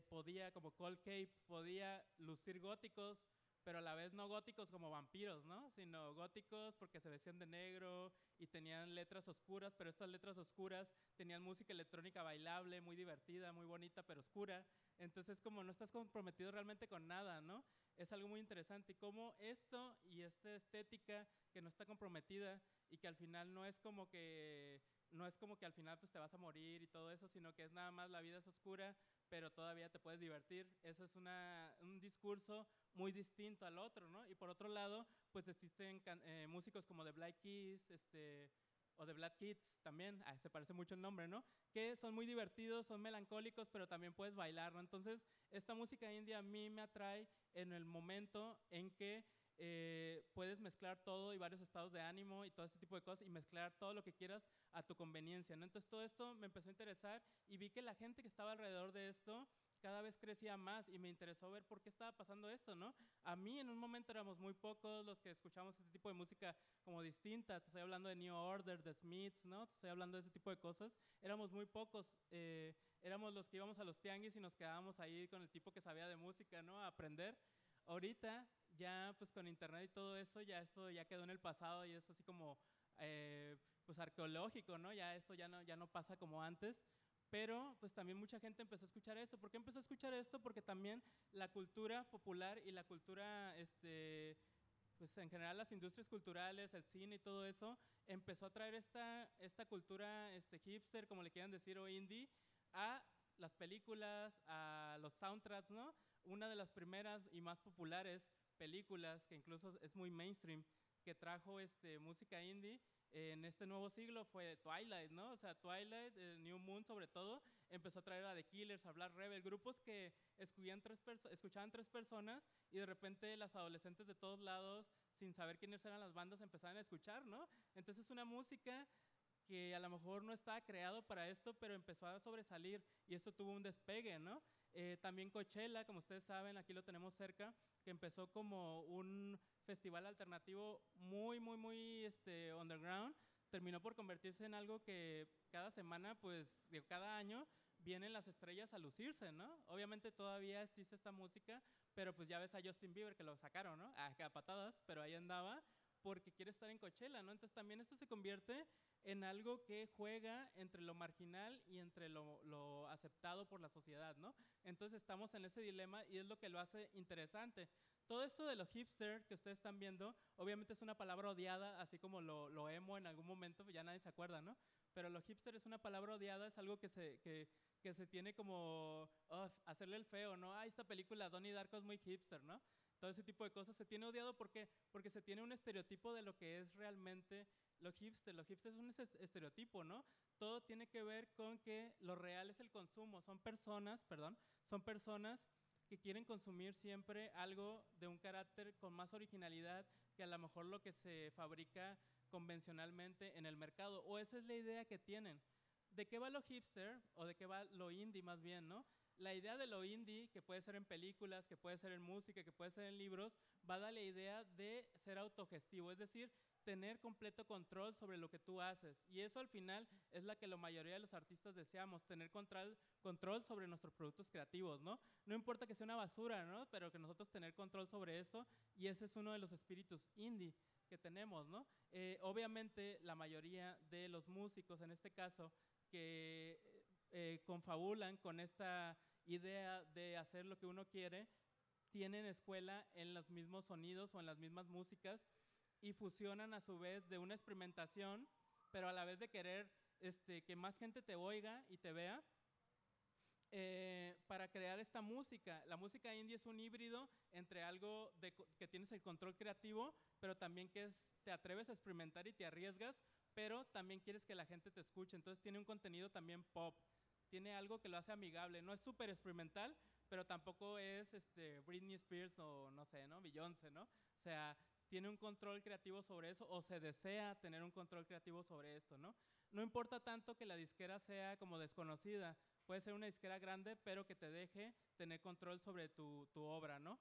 podía, como Cold Cape, podía lucir góticos, pero a la vez no góticos como vampiros, ¿no? Sino góticos porque se vestían de negro y tenían letras oscuras, pero estas letras oscuras tenían música electrónica bailable, muy divertida, muy bonita, pero oscura. Entonces, como no estás comprometido realmente con nada, ¿no? Es algo muy interesante. Y cómo esto y esta estética que no está comprometida y que al final no es como que al final pues te vas a morir y todo eso, sino que es nada más la vida es oscura, pero todavía te puedes divertir. Eso es un discurso muy distinto al otro, ¿no? Y por otro lado, pues existen músicos como The Black Keys, o The Black Kids también, se parece mucho el nombre, ¿no? Que son muy divertidos, son melancólicos, pero también puedes bailar, ¿no? Entonces, esta música india a mí me atrae en el momento en que puedes mezclar todo y varios estados de ánimo y todo este tipo de cosas y mezclar todo lo que quieras a tu conveniencia, ¿no? Entonces todo esto me empezó a interesar y vi que la gente que estaba alrededor de esto cada vez crecía más y me interesó ver por qué estaba pasando esto, ¿no? A mí en un momento éramos muy pocos los que escuchamos este tipo de música como distinta, te estoy hablando de New Order, de Smiths, ¿no? Te estoy hablando de ese tipo de cosas, éramos muy pocos, éramos los que íbamos a los tianguis y nos quedábamos ahí con el tipo que sabía de música, ¿no? A aprender. Ahorita ya pues con internet y todo eso, ya esto ya quedó en el pasado y es así como pues arqueológico, ¿no? Ya esto ya no pasa como antes. Pero pues también mucha gente empezó a escuchar esto. ¿Por qué empezó a escuchar esto? Porque también la cultura popular y la cultura, pues en general las industrias culturales, el cine y todo eso, empezó a traer esta cultura hipster, como le quieran decir, o indie, a las películas, a los soundtracks, ¿no? Una de las primeras y más populares películas, que incluso es muy mainstream, que trajo música indie en este nuevo siglo fue Twilight, ¿no? O sea, Twilight, New Moon sobre todo, empezó a traer a The Killers, a Black Rebel, grupos que escuchaban tres personas y de repente las adolescentes de todos lados, sin saber quiénes eran las bandas, empezaban a escuchar, ¿no? Entonces una música que a lo mejor no estaba creado para esto, pero empezó a sobresalir y esto tuvo un despegue, ¿no? También Coachella, como ustedes saben, aquí lo tenemos cerca, que empezó como un festival alternativo muy underground, terminó por convertirse en algo que cada semana, pues, cada año, vienen las estrellas a lucirse, ¿no? Obviamente todavía existe esta música, pero pues ya ves a Justin Bieber que lo sacaron, ¿no? A patadas, pero ahí andaba porque quiere estar en Coachella, ¿no? Entonces también esto se convierte en algo que juega entre lo marginal y entre lo aceptado por la sociedad, ¿no? Entonces estamos en ese dilema y es lo que lo hace interesante. Todo esto de lo hipster que ustedes están viendo, obviamente es una palabra odiada, así como lo emo en algún momento, ya nadie se acuerda, ¿no? Pero lo hipster es una palabra odiada, es algo que se tiene como hacerle el feo, ¿no? Ah, esta película Donnie Darko es muy hipster, ¿no? Todo ese tipo de cosas se tiene odiado porque se tiene un estereotipo de lo que es realmente lo hipster. Lo hipster es un estereotipo, ¿no? Todo tiene que ver con que lo real es el consumo. Son personas que quieren consumir siempre algo de un carácter con más originalidad que a lo mejor lo que se fabrica convencionalmente en el mercado. O esa es la idea que tienen. ¿De qué va lo hipster? O de qué va lo indie más bien, ¿no? La idea de lo indie, que puede ser en películas, que puede ser en música, que puede ser en libros, va a dar la idea de ser autogestivo, es decir, tener completo control sobre lo que tú haces. Y eso al final es la que la mayoría de los artistas deseamos, tener control sobre nuestros productos creativos, ¿no? No importa que sea una basura, ¿no? Pero que nosotros tener control sobre eso, y ese es uno de los espíritus indie que tenemos, ¿no? Obviamente la mayoría de los músicos, en este caso, que confabulan con esta idea de hacer lo que uno quiere, tienen escuela en los mismos sonidos o en las mismas músicas y fusionan a su vez de una experimentación, pero a la vez de querer que más gente te oiga y te vea, para crear esta música. La música indie es un híbrido entre algo que tienes el control creativo, pero también que te atreves a experimentar y te arriesgas, pero también quieres que la gente te escuche. Entonces tiene un contenido también pop, tiene algo que lo hace amigable. No es súper experimental, pero tampoco es Britney Spears o no sé, ¿no? Beyoncé, ¿no? O sea, tiene un control creativo sobre eso o se desea tener un control creativo sobre esto, ¿no? No importa tanto que la disquera sea como desconocida, puede ser una disquera grande, pero que te deje tener control sobre tu obra, ¿no?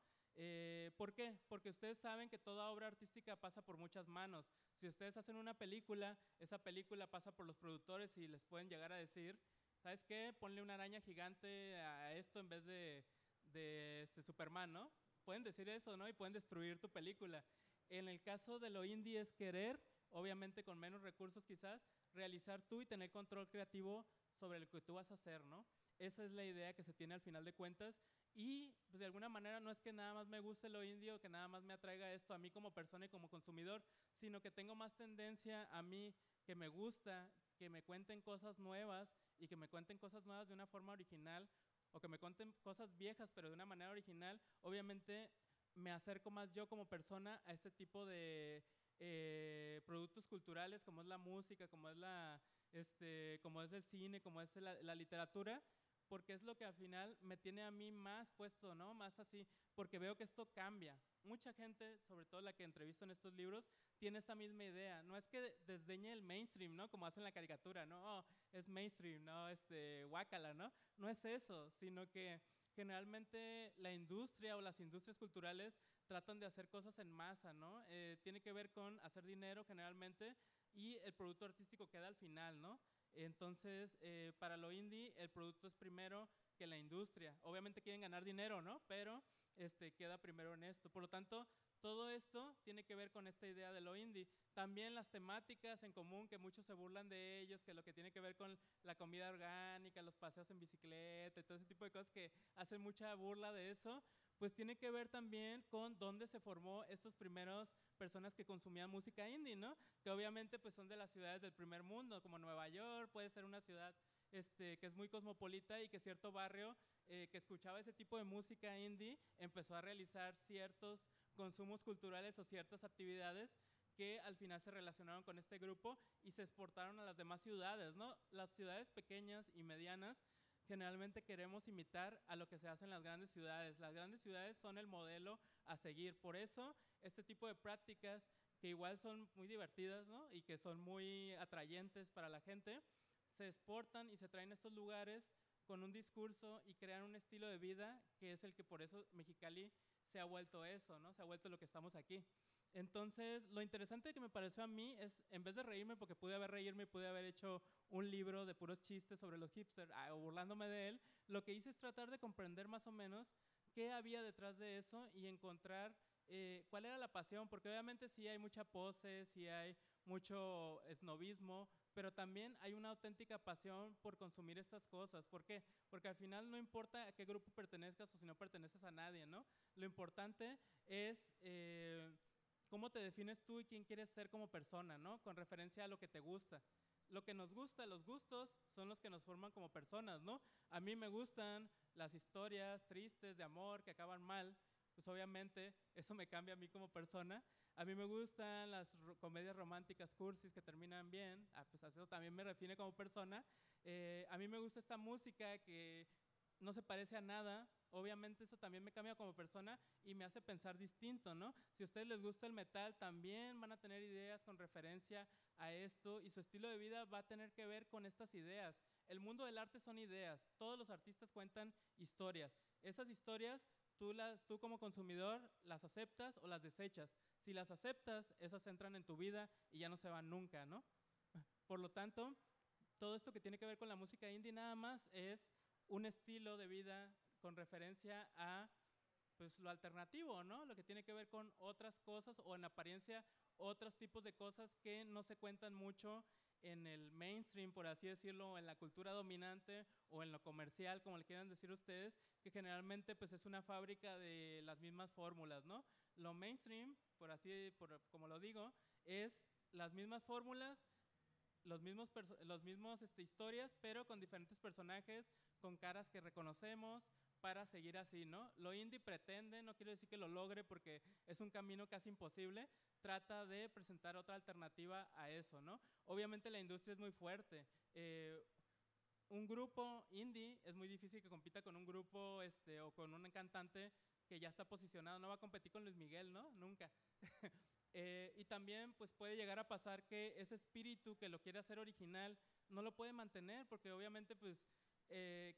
¿Por qué? Porque ustedes saben que toda obra artística pasa por muchas manos. Si ustedes hacen una película, esa película pasa por los productores y les pueden llegar a decir, ¿sabes qué? Ponle una araña gigante a esto en vez de Superman, ¿no? Pueden decir eso, ¿no? Y pueden destruir tu película. En el caso de lo indie es querer, obviamente con menos recursos quizás, realizar tú y tener control creativo sobre lo que tú vas a hacer, ¿no? Esa es la idea que se tiene al final de cuentas y pues de alguna manera no es que nada más me guste lo indie o que nada más me atraiga esto a mí como persona y como consumidor, sino que tengo más tendencia a mí que me gusta que me cuenten cosas nuevas y que me cuenten cosas nuevas de una forma original o que me cuenten cosas viejas pero de una manera original. Obviamente me acerco más yo como persona a este tipo de productos culturales como es la música, como es como es el cine, como es la literatura, porque es lo que al final me tiene a mí más puesto, ¿no? Más así, porque veo que esto cambia. Mucha gente, sobre todo la que entrevisto en estos libros, tiene esta misma idea. No es que desdeñe el mainstream, ¿no? Como hacen la caricatura, ¿no? Oh, es mainstream, ¿no? Guácala, ¿no? No es eso, sino que generalmente la industria o las industrias culturales tratan de hacer cosas en masa, ¿no? Tiene que ver con hacer dinero generalmente y el producto artístico queda al final, ¿no? Entonces, para lo indie, el producto es primero que la industria. Obviamente quieren ganar dinero, ¿no? Pero queda primero en esto. Por lo tanto, Todo esto tiene que ver con esta idea de lo indie. También las temáticas en común, que muchos se burlan de ellos, que lo que tiene que ver con la comida orgánica, los paseos en bicicleta y todo ese tipo de cosas que hacen mucha burla de eso, pues tiene que ver también con dónde se formó estos primeros personas que consumían música indie, ¿no? Que obviamente pues son de las ciudades del primer mundo, como Nueva York, puede ser una ciudad que es muy cosmopolita y que cierto barrio que escuchaba ese tipo de música indie empezó a realizar ciertos consumos culturales o ciertas actividades que al final se relacionaron con este grupo y se exportaron a las demás ciudades, ¿no? Las ciudades pequeñas y medianas generalmente queremos imitar a lo que se hace en las grandes ciudades. Las grandes ciudades son el modelo a seguir. Por eso, este tipo de prácticas que igual son muy divertidas, ¿no? Y que son muy atrayentes para la gente, se exportan y se traen a estos lugares con un discurso y crean un estilo de vida que es el que por eso Mexicali se ha vuelto eso, ¿no? Se ha vuelto lo que estamos aquí. Entonces, lo interesante que me pareció a mí es, en vez de reírme, porque pude haber reírme y pude haber hecho un libro de puros chistes sobre los hipsters o burlándome de él, lo que hice es tratar de comprender más o menos qué había detrás de eso y encontrar cuál era la pasión, porque obviamente sí hay mucha pose, sí hay mucho esnovismo, pero también hay una auténtica pasión por consumir estas cosas. ¿Por qué? Porque al final no importa a qué grupo pertenezcas o si no perteneces a nadie, ¿no? Lo importante es cómo te defines tú y quién quieres ser como persona, ¿no? Con referencia a lo que te gusta. Lo que nos gusta, los gustos, son los que nos forman como personas, ¿no? A mí me gustan las historias tristes de amor que acaban mal, pues obviamente eso me cambia a mí como persona. A mí me gustan las comedias románticas cursis que terminan bien, pues a eso también me define como persona. A mí me gusta esta música que no se parece a nada, obviamente eso también me cambia como persona y me hace pensar distinto, ¿no? Si a ustedes les gusta el metal, también van a tener ideas con referencia a esto y su estilo de vida va a tener que ver con estas ideas. El mundo del arte son ideas, todos los artistas cuentan historias. Esas historias tú como consumidor las aceptas o las desechas. Si las aceptas, esas entran en tu vida y ya no se van nunca, ¿no? Por lo tanto, todo esto que tiene que ver con la música indie nada más es un estilo de vida con referencia a pues, lo alternativo, ¿no? Lo que tiene que ver con otras cosas o en apariencia otros tipos de cosas que no se cuentan mucho en el mainstream, por así decirlo, en la cultura dominante o en lo comercial, como le quieran decir ustedes, que generalmente pues es una fábrica de las mismas fórmulas, ¿no? Lo mainstream, como lo digo, es las mismas fórmulas, los mismos historias, pero con diferentes personajes, con caras que reconocemos, para seguir así, ¿no? Lo indie pretende, no quiero decir que lo logre porque es un camino casi imposible, trata de presentar otra alternativa a eso, ¿no? Obviamente la industria es muy fuerte. Un grupo indie es muy difícil que compita con un grupo o con un cantante que ya está posicionado, no va a competir con Luis Miguel, ¿no? Nunca. Y también pues puede llegar a pasar que ese espíritu que lo quiere hacer original no lo puede mantener porque obviamente pues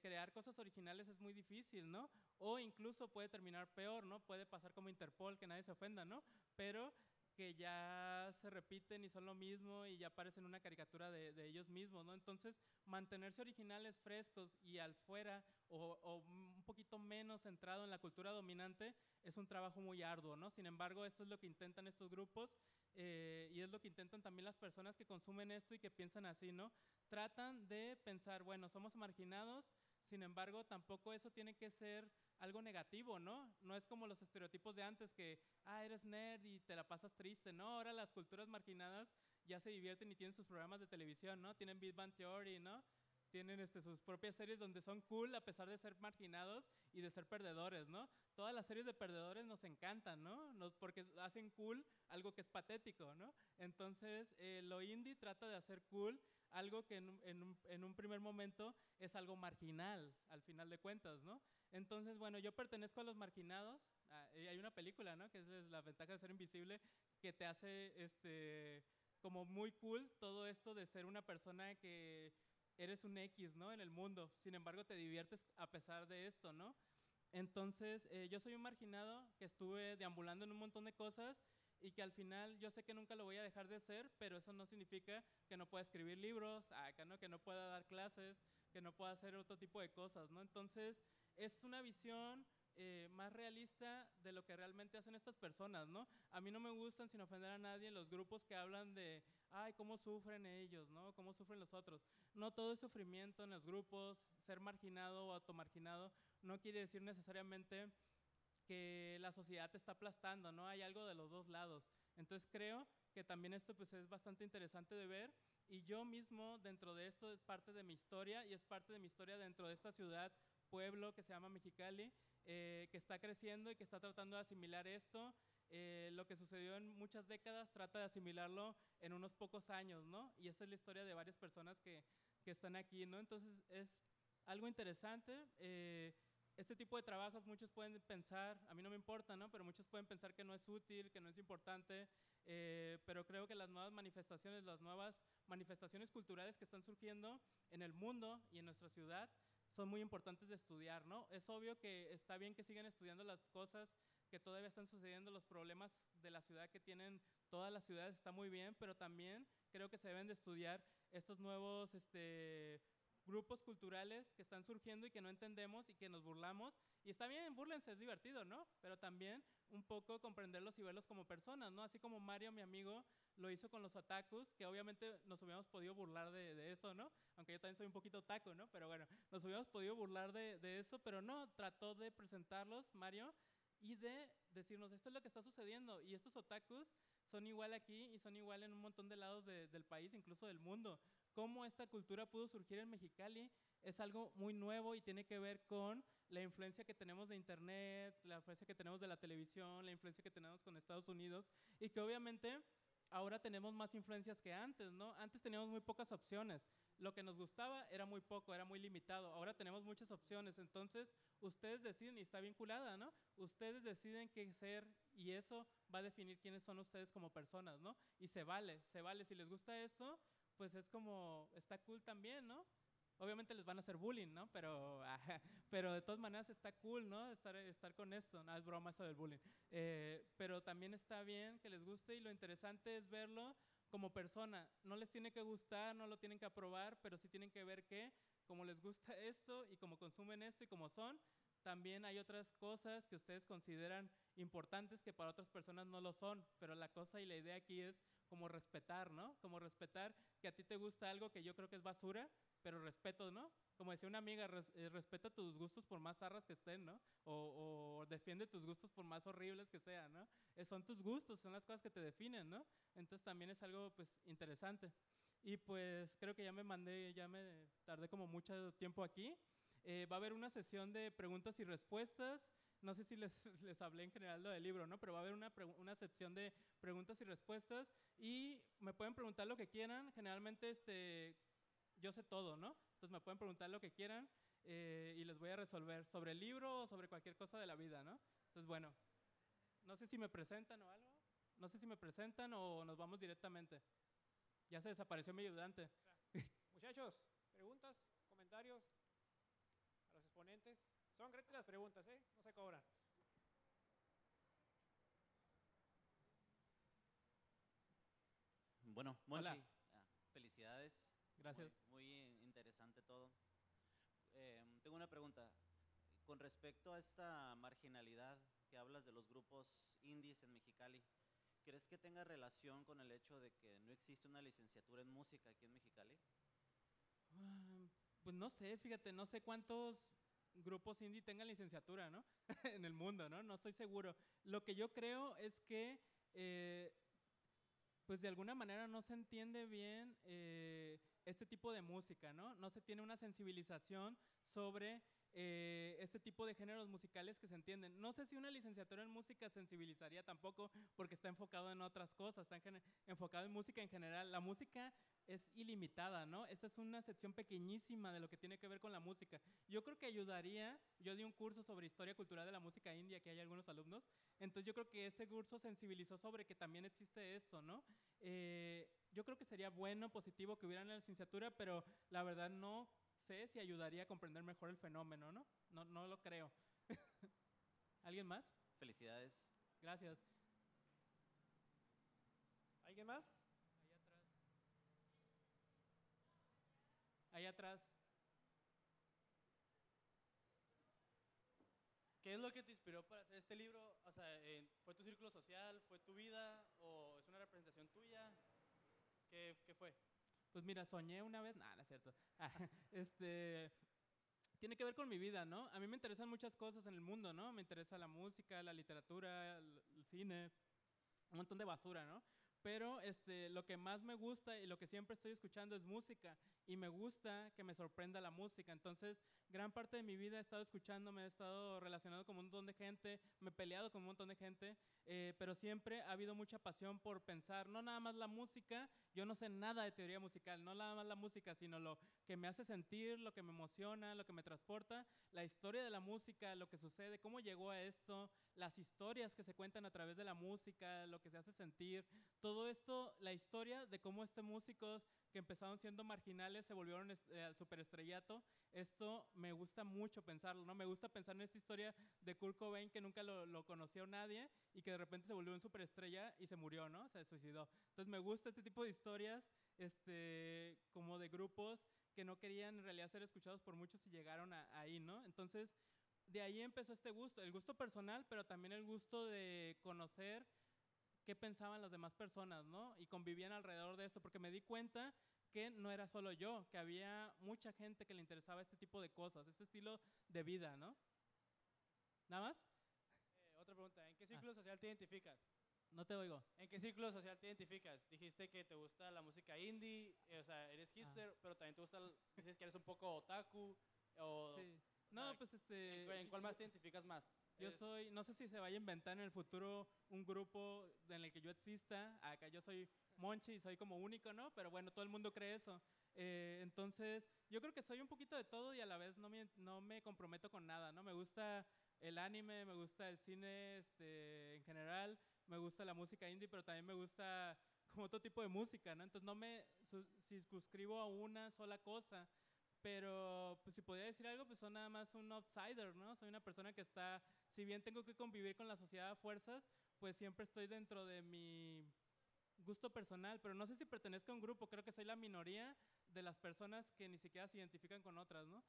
crear cosas originales es muy difícil, ¿no? O incluso puede terminar peor, ¿no? Puede pasar como Interpol, que nadie se ofenda, ¿no? Pero que ya se repiten y son lo mismo y ya parecen una caricatura de ellos mismos, ¿no? Entonces, mantenerse originales, frescos y al fuera o un poquito menos centrado en la cultura dominante es un trabajo muy arduo, ¿no? Sin embargo, esto es lo que intentan estos grupos y es lo que intentan también las personas que consumen esto y que piensan así, ¿no? Tratan de pensar, bueno, somos marginados, sin embargo, tampoco eso tiene que ser algo negativo, ¿no? No es como los estereotipos de antes que, eres nerd y te la pasas triste, ¿no? Ahora las culturas marginadas ya se divierten y tienen sus programas de televisión, ¿no? Tienen Big Bang Theory, ¿no? Tienen sus propias series donde son cool a pesar de ser marginados y de ser perdedores, ¿no? Todas las series de perdedores nos encantan, ¿no? Porque hacen cool algo que es patético, ¿no? Entonces, lo indie trata de hacer cool algo que en un primer momento es algo marginal, al final de cuentas, ¿no? Entonces, bueno, yo pertenezco a los marginados. Hay una película, ¿no? Que es La ventaja de ser invisible, que te hace como muy cool todo esto de ser una persona que eres un X, ¿no? En el mundo. Sin embargo, te diviertes a pesar de esto, ¿no? Entonces, yo soy un marginado que estuve deambulando en un montón de cosas y que al final yo sé que nunca lo voy a dejar de ser, pero eso no significa que no pueda escribir libros, que no pueda dar clases, que no pueda hacer otro tipo de cosas, ¿no? Entonces, es una visión más realista de lo que realmente hacen estas personas, ¿no? A mí no me gustan, sin ofender a nadie, los grupos que hablan de, ay, cómo sufren ellos, ¿no? Cómo sufren los otros. No todo es sufrimiento en los grupos, ser marginado o automarginado no quiere decir necesariamente que la sociedad te está aplastando, ¿no? Hay algo de los dos lados. Entonces creo que también esto pues es bastante interesante de ver, y yo mismo dentro de esto es parte de mi historia, y es parte de mi historia dentro de esta ciudad, pueblo que se llama Mexicali, que está creciendo y que está tratando de asimilar esto. Lo que sucedió en muchas décadas trata de asimilarlo en unos pocos años, ¿no? Y esa es la historia de varias personas que están aquí, ¿no? Entonces es algo interesante. Este tipo de trabajos muchos pueden pensar, a mí no me importa, ¿no? Pero muchos pueden pensar que no es útil, que no es importante, pero creo que las nuevas manifestaciones culturales que están surgiendo en el mundo y en nuestra ciudad son muy importantes de estudiar, ¿no? Es obvio que está bien que sigan estudiando las cosas que todavía están sucediendo, los problemas de la ciudad que tienen todas las ciudades, está muy bien, pero también creo que se deben de estudiar estos nuevos grupos culturales que están surgiendo y que no entendemos y que nos burlamos. Y está bien, búrlense, es divertido, ¿no? Pero también un poco comprenderlos y verlos como personas, ¿no? Así como Mario, mi amigo, lo hizo con los otakus, que obviamente nos hubiéramos podido burlar de eso, ¿no? Aunque yo también soy un poquito otaku, ¿no? Pero bueno, nos hubiéramos podido burlar de eso, pero no, trató de presentarlos, Mario, y de decirnos, esto es lo que está sucediendo, y estos otakus son igual aquí y son igual en un montón de lados del país, incluso del mundo. Cómo esta cultura pudo surgir en Mexicali es algo muy nuevo y tiene que ver con la influencia que tenemos de internet, la influencia que tenemos de la televisión, la influencia que tenemos con Estados Unidos, y que obviamente ahora tenemos más influencias que antes, ¿no? Antes teníamos muy pocas opciones. Lo que nos gustaba era muy poco, era muy limitado. Ahora tenemos muchas opciones. Entonces, ustedes deciden, y está vinculada, ¿no? Ustedes deciden qué ser, y eso va a definir quiénes son ustedes como personas, ¿no? Y se vale, se vale. Si les gusta esto, pues es como, está cool también, ¿no? Obviamente les van a hacer bullying, ¿no? Pero, pero de todas maneras está cool, ¿no? Estar con esto. No, es broma eso del bullying. Pero también está bien que les guste, y lo interesante es verlo como persona. No les tiene que gustar, no lo tienen que aprobar, pero sí tienen que ver que como les gusta esto y como consumen esto y como son, también hay otras cosas que ustedes consideran importantes que para otras personas no lo son. Pero la cosa y la idea aquí es como respetar, ¿no? Como respetar que a ti te gusta algo que yo creo que es basura, pero respeto, ¿no? Como decía una amiga, respeta tus gustos por más zarras que estén, ¿no? O defiende tus gustos por más horribles que sean, ¿no? Son tus gustos, son las cosas que te definen, ¿no? Entonces también es algo, pues, interesante. Y pues creo que ya me tardé como mucho tiempo aquí. Va a haber una sesión de preguntas y respuestas. No sé si les hablé en general lo del libro, ¿no? Pero va a haber una sección de preguntas y respuestas, y me pueden preguntar lo que quieran. Generalmente yo sé todo, ¿no? Entonces me pueden preguntar lo que quieran, y les voy a resolver sobre el libro o sobre cualquier cosa de la vida, ¿no? Entonces, bueno, no sé si me presentan o algo. No sé si me presentan o nos vamos directamente. Ya se desapareció mi ayudante. Muchachos, preguntas, comentarios a los exponentes. Son gratis las preguntas, ¿eh? No se cobran. Bueno, Monchi, Hola. felicidades. Gracias. Muy, muy interesante todo. Tengo una pregunta. Con respecto a esta marginalidad que hablas de los grupos indies en Mexicali, ¿crees que tenga relación con el hecho de que no existe una licenciatura en música aquí en Mexicali? Pues no sé, fíjate, no sé cuántos grupos indie tengan licenciatura, ¿no? En el mundo, ¿no? No estoy seguro. Lo que yo creo es que, pues de alguna manera no se entiende bien este tipo de música, ¿no? No se tiene una sensibilización sobre este tipo de géneros musicales que se entienden. No sé si una licenciatura en música sensibilizaría tampoco, porque está enfocado en otras cosas, está enfocado en música en general. La música es ilimitada, ¿no? Esta es una sección pequeñísima de lo que tiene que ver con la música. Yo creo que ayudaría, yo di un curso sobre historia cultural de la música india, que hay algunos alumnos, entonces yo creo que este curso sensibilizó sobre que también existe esto, ¿no? Yo creo que sería bueno, positivo que hubiera en la licenciatura, pero la verdad no sé si ayudaría a comprender mejor el fenómeno, ¿no? No lo creo. ¿Alguien más? Felicidades. Gracias. ¿Alguien más? Ahí atrás. Ahí atrás. ¿Qué es lo que te inspiró para hacer este libro? O sea, ¿fue tu círculo social, fue tu vida o es una representación tuya? ¿Qué fue? Pues mira, soñé una vez, nada, no es cierto. Este, tiene que ver con mi vida, ¿no? A mí me interesan muchas cosas en el mundo, ¿no? Me interesa la música, la literatura, el cine, un montón de basura, ¿no? Pero lo que más me gusta y lo que siempre estoy escuchando es música y me gusta que me sorprenda la música. Entonces, gran parte de mi vida he estado escuchando, me he estado relacionado con un montón de gente, me he peleado con un montón de gente, pero siempre ha habido mucha pasión por pensar, no nada más la música, yo no sé nada de teoría musical, no nada más la música, sino lo que me hace sentir, lo que me emociona, lo que me transporta, la historia de la música, lo que sucede, cómo llegó a esto, las historias que se cuentan a través de la música, lo que se hace sentir, todo esto, la historia de cómo músicos que empezaron siendo marginales se volvieron al superestrellato. Esto me gusta mucho pensarlo, ¿no? Me gusta pensar en esta historia de Kurt Cobain que nunca lo conoció nadie y que de repente se volvió un superestrella y se murió, ¿no? Se suicidó. Entonces me gusta este tipo de historias, como de grupos que no querían en realidad ser escuchados por muchos y llegaron ahí, ¿no? Entonces de ahí empezó este gusto, el gusto personal, pero también el gusto de conocer qué pensaban las demás personas, ¿no? Y convivían alrededor de esto, porque me di cuenta que no era solo yo, que había mucha gente que le interesaba este tipo de cosas, este estilo de vida, ¿no? ¿Nada más? Otra pregunta, ¿en qué círculo social te identificas? No te oigo. ¿En qué círculo social te identificas? Dijiste que te gusta la música indie, o sea, eres hipster, pero también te gusta, dices que eres un poco otaku, o... Sí. O No, sea, pues ¿en cuál más te identificas más? Yo soy, no sé si se vaya a inventar en el futuro un grupo en el que yo exista. Acá yo soy Monchi y soy como único, ¿no? Pero bueno, todo el mundo cree eso. Entonces, yo creo que soy un poquito de todo y a la vez no me comprometo con nada, ¿no? Me gusta el anime, me gusta el cine en general, me gusta la música indie, pero también me gusta como otro tipo de música, ¿no? Entonces no me circunscribo a una sola cosa. Pero, pues si podría decir algo, pues soy nada más un outsider, ¿no? Soy una persona que está, si bien tengo que convivir con la sociedad a fuerzas, pues siempre estoy dentro de mi gusto personal, pero no sé si pertenezco a un grupo, creo que soy la minoría de las personas que ni siquiera se identifican con otras, ¿no?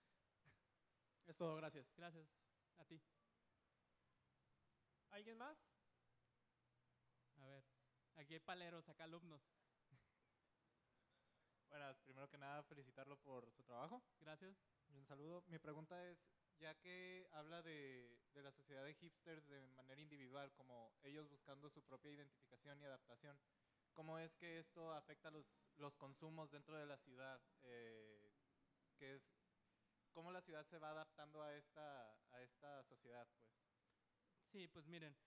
Es todo, gracias. Gracias, a ti. ¿Alguien más? A ver, aquí hay paleros, acá alumnos. Buenas, primero que nada felicitarlo por su trabajo. Gracias. Y un saludo. Mi pregunta es, ya que habla de la sociedad de hipsters de manera individual, como ellos buscando su propia identificación y adaptación, ¿cómo es que esto afecta los consumos dentro de la ciudad? ¿Cómo la ciudad se va adaptando a esta sociedad, pues? Sí, pues miren,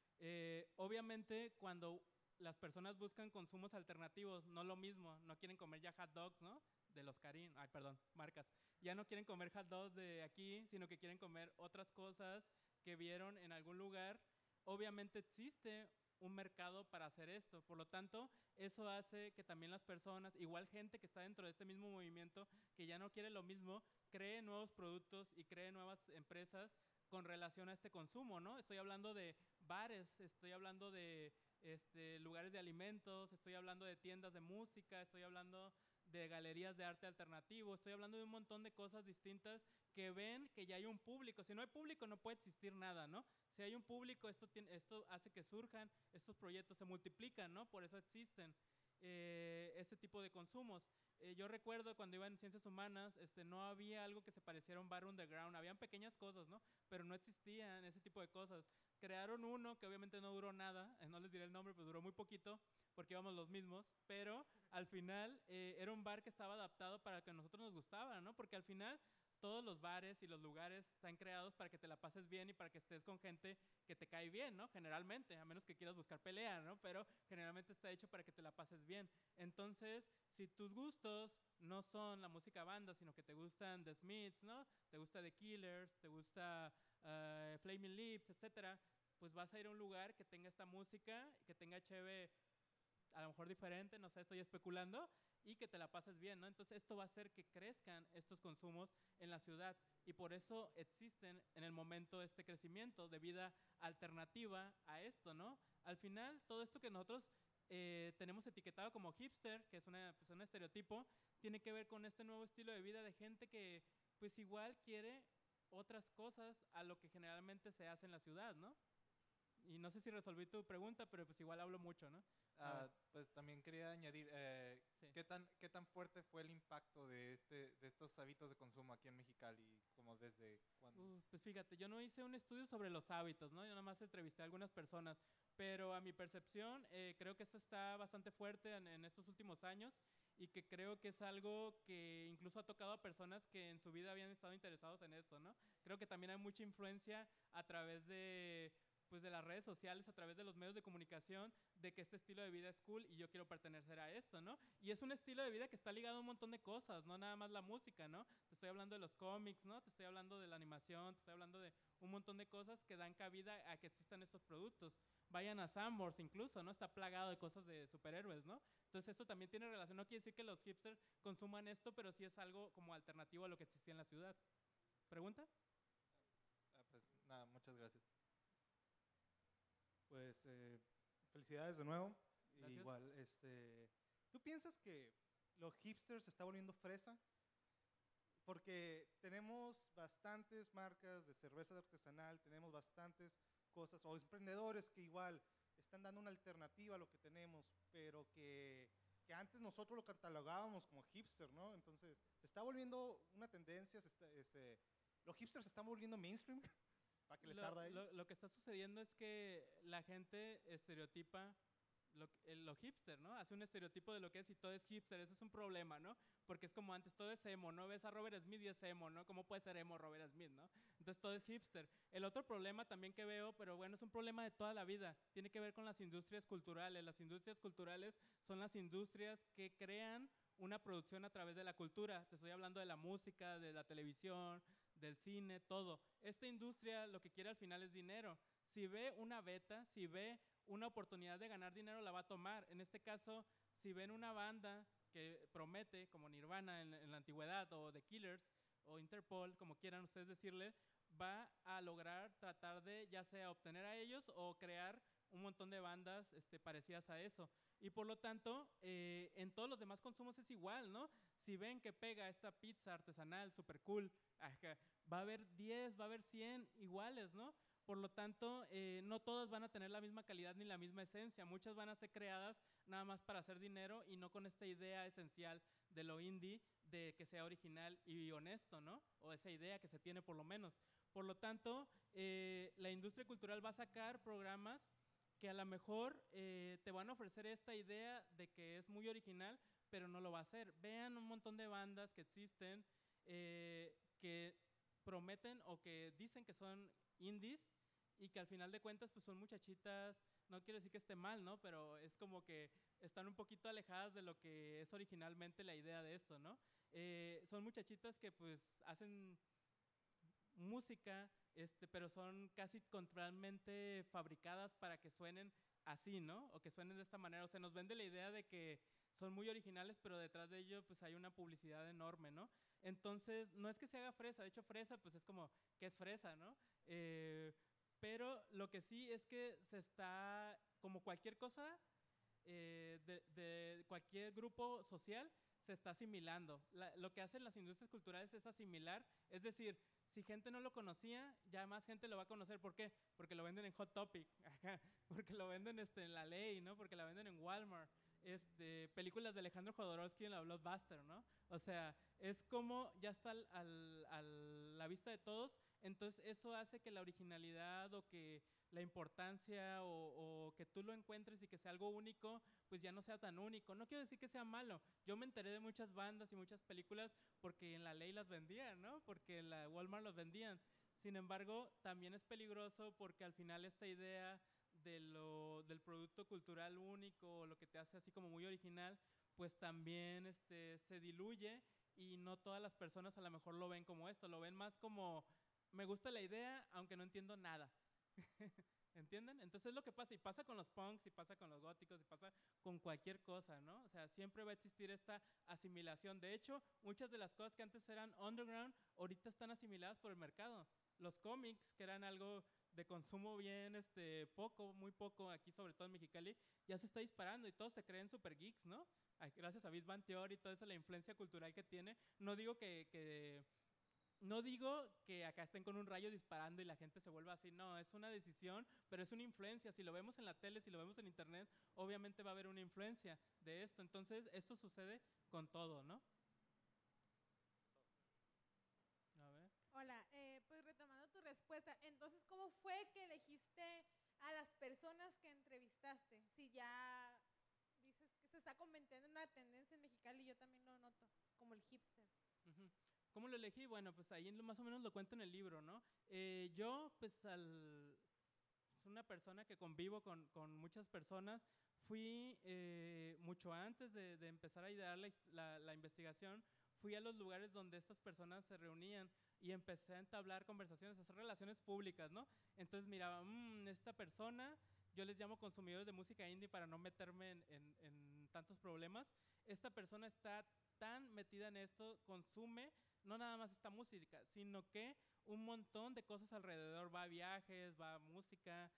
obviamente cuando las personas buscan consumos alternativos, no lo mismo, no quieren comer ya hot dogs, ¿no? De los Karin, ay, perdón, marcas. Ya no quieren comer hot dogs de aquí, sino que quieren comer otras cosas que vieron en algún lugar. Obviamente existe un mercado para hacer esto, por lo tanto, eso hace que también las personas, igual gente que está dentro de este mismo movimiento, que ya no quiere lo mismo, cree nuevos productos y cree nuevas empresas con relación a este consumo, ¿no? Estoy hablando de bares, estoy hablando de lugares de alimentos, estoy hablando de tiendas de música, estoy hablando de galerías de arte alternativo, estoy hablando de un montón de cosas distintas que ven que ya hay un público. Si no hay público no puede existir nada, ¿no? Si hay un público, esto hace que surjan, estos proyectos se multiplican, ¿no? Por eso existen este tipo de consumos. Yo recuerdo cuando iba en Ciencias Humanas, no había algo que se pareciera a un bar underground, habían pequeñas cosas, ¿no? Pero no existían ese tipo de cosas. Crearon uno que obviamente no duró nada, no les diré el nombre, pero duró muy poquito, porque íbamos los mismos, pero al final era un bar que estaba adaptado para que a nosotros nos gustaba, ¿no? Porque al final todos los bares y los lugares están creados para que te la pases bien y para que estés con gente que te cae bien, ¿no? Generalmente, a menos que quieras buscar pelea, ¿no? Pero generalmente está hecho para que te la pases bien. Entonces, si tus gustos no son la música banda, sino que te gustan The Smiths, ¿no? Te gusta The Killers, te gusta Flaming Lips, etcétera, pues vas a ir a un lugar que tenga esta música, que tenga chévere, a lo mejor diferente, no sé, estoy especulando, y que te la pases bien, ¿no? Entonces esto va a hacer que crezcan estos consumos en la ciudad y por eso existen en el momento este crecimiento de vida alternativa a esto, ¿no? Al final, todo esto que nosotros tenemos etiquetado como hipster, que es pues un estereotipo, tiene que ver con este nuevo estilo de vida de gente que pues igual quiere otras cosas a lo que generalmente se hace en la ciudad, ¿no? Y no sé si resolví tu pregunta, pero pues igual hablo mucho, ¿no? Pues también quería añadir, Sí. ¿qué tan fuerte fue el impacto de estos hábitos de consumo aquí en Mexicali? Como desde cuándo. Pues fíjate, yo no hice un estudio sobre los hábitos, ¿no? Yo nada más entrevisté a algunas personas, pero a mi percepción creo que eso está bastante fuerte en estos últimos años y que creo que es algo que incluso ha tocado a personas que en su vida habían estado interesados en esto, ¿no? Creo que también hay mucha influencia a través de pues de las redes sociales, a través de los medios de comunicación, de que este estilo de vida es cool y yo quiero pertenecer a esto, ¿no? Y es un estilo de vida que está ligado a un montón de cosas, no nada más la música, ¿no? Te estoy hablando de los cómics, ¿no? Te estoy hablando de la animación, te estoy hablando de un montón de cosas que dan cabida a que existan estos productos. Vayan a Sanborns incluso, ¿no? Está plagado de cosas de superhéroes, ¿no? Entonces esto también tiene relación, no quiere decir que los hipsters consuman esto, pero sí es algo como alternativo a lo que existía en la ciudad. ¿Pregunta? Pues nada, muchas gracias. Pues felicidades de nuevo. Gracias. Igual, ¿tú piensas que los hipsters se está volviendo fresa? Porque tenemos bastantes marcas de cerveza artesanal, tenemos bastantes cosas, o emprendedores que igual están dando una alternativa a lo que tenemos, pero que antes nosotros lo catalogábamos como hipster, ¿no? Entonces, se está volviendo una tendencia, los hipsters se están volviendo mainstream, para que les arda a ellos. Lo que está sucediendo es que la gente estereotipa lo hipster, ¿no? Hace un estereotipo de lo que es y todo es hipster. Ese es un problema, ¿no? Porque es como antes, todo es emo, ¿no? Ves a Robert Smith y es emo, ¿no? ¿Cómo puede ser emo Robert Smith, ¿no? Entonces todo es hipster. El otro problema también que veo, pero bueno, es un problema de toda la vida, tiene que ver con las industrias culturales. Las industrias culturales son las industrias que crean una producción a través de la cultura. Te estoy hablando de la música, de la televisión, del cine, todo. Esta industria lo que quiere al final es dinero. Si ve una beta, si ve una oportunidad de ganar dinero, la va a tomar. En este caso, si ven una banda que promete, como Nirvana en la antigüedad, o The Killers, o Interpol, como quieran ustedes decirle, va a lograr tratar de ya sea obtener a ellos o crear un montón de bandas parecidas a eso. Y por lo tanto, en todos los demás consumos es igual, ¿no? Si ven que pega esta pizza artesanal super cool, va a haber 10, va a haber 100 iguales, ¿no? Por lo tanto, no todas van a tener la misma calidad ni la misma esencia. Muchas van a ser creadas nada más para hacer dinero y no con esta idea esencial de lo indie, de que sea original y honesto, ¿no? O esa idea que se tiene por lo menos. Por lo tanto, la industria cultural va a sacar programas que a lo mejor te van a ofrecer esta idea de que es muy original, pero no lo va a hacer. Vean un montón de bandas que existen que prometen o que dicen que son indies y que al final de cuentas pues son muchachitas, no quiero decir que esté mal, ¿no? Pero es como que están un poquito alejadas de lo que es originalmente la idea de esto, ¿no? Son muchachitas que pues hacen música, pero son casi totalmente fabricadas para que suenen así, ¿no? O que suenen de esta manera. O sea, nos vende la idea de que son muy originales, pero detrás de ello pues hay una publicidad enorme, ¿no? Entonces, no es que se haga fresa, de hecho fresa pues es como, ¿qué es fresa, no? Pero lo que sí es que se está, como cualquier cosa, de cualquier grupo social, se está asimilando. Lo que hacen las industrias culturales es asimilar, es decir, si gente no lo conocía, ya más gente lo va a conocer. ¿Por qué? Porque lo venden en Hot Topic, porque lo venden en La Ley, ¿no? Porque la venden en Walmart. Películas de Alejandro Jodorowsky en la Blockbuster, ¿no? O sea, es como ya está a la vista de todos, entonces eso hace que la originalidad o que la importancia o que tú lo encuentres y que sea algo único, pues ya no sea tan único. No quiero decir que sea malo. Yo me enteré de muchas bandas y muchas películas porque en La Ley las vendían, ¿no? Porque en la Walmart los vendían. Sin embargo, también es peligroso porque al final esta idea del producto cultural único, lo que te hace así como muy original, pues también se diluye y no todas las personas a lo mejor lo ven como esto, lo ven más como, me gusta la idea, aunque no entiendo nada. ¿Entienden? Entonces es lo que pasa, y pasa con los punks, y pasa con los góticos, y pasa con cualquier cosa, ¿no? O sea, siempre va a existir esta asimilación. De hecho, muchas de las cosas que antes eran underground, ahorita están asimiladas por el mercado. Los cómics, que eran algo de consumo bien poco, muy poco, aquí sobre todo en Mexicali, ya se está disparando y todos se creen super geeks, ¿no? Gracias a Big Bang Theory y toda esa la influencia cultural que tiene. No digo que no digo que acá estén con un rayo disparando y la gente se vuelva así, no, es una decisión, pero es una influencia. Si lo vemos en la tele, si lo vemos en internet, obviamente va a haber una influencia de esto. Entonces, esto sucede con todo, ¿no? A ver. Hola, pues retomando tu respuesta, entonces, ¿cómo fue que elegiste a las personas que entrevistaste? Si ya dices que se está convirtiendo en una tendencia en Mexicali, yo también lo noto, como el hipster. Ujú. ¿Cómo lo elegí? Bueno, pues ahí más o menos lo cuento en el libro, ¿no? Yo, pues es una persona que convivo con muchas personas. Fui mucho antes de empezar a idear la investigación, fui a los lugares donde estas personas se reunían y empecé a entablar conversaciones, a hacer relaciones públicas, ¿no? Entonces miraba, esta persona, yo les llamo consumidores de música indie para no meterme en tantos problemas, esta persona está tan metida en esto, consume no nada más esta música, sino que un montón de cosas alrededor, va a viajes, va a música,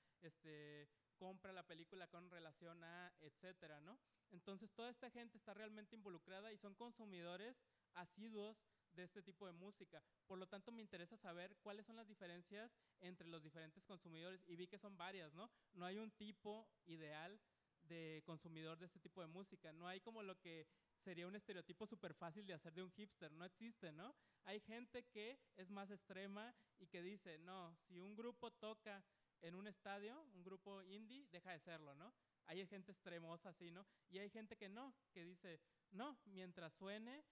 compra la película con relación a, etcétera, ¿no? Entonces toda esta gente está realmente involucrada y son consumidores asiduos de este tipo de música. Por lo tanto, me interesa saber cuáles son las diferencias entre los diferentes consumidores y vi que son varias, ¿no? No hay un tipo ideal de consumidor de este tipo de música. No hay como lo que sería un estereotipo súper fácil de hacer de un hipster. No existe, ¿no? Hay gente que es más extrema y que dice, no, si un grupo toca en un estadio, un grupo indie, deja de serlo, ¿no? Hay gente extremosa así, ¿no? Y hay gente que no, que dice, no, mientras suene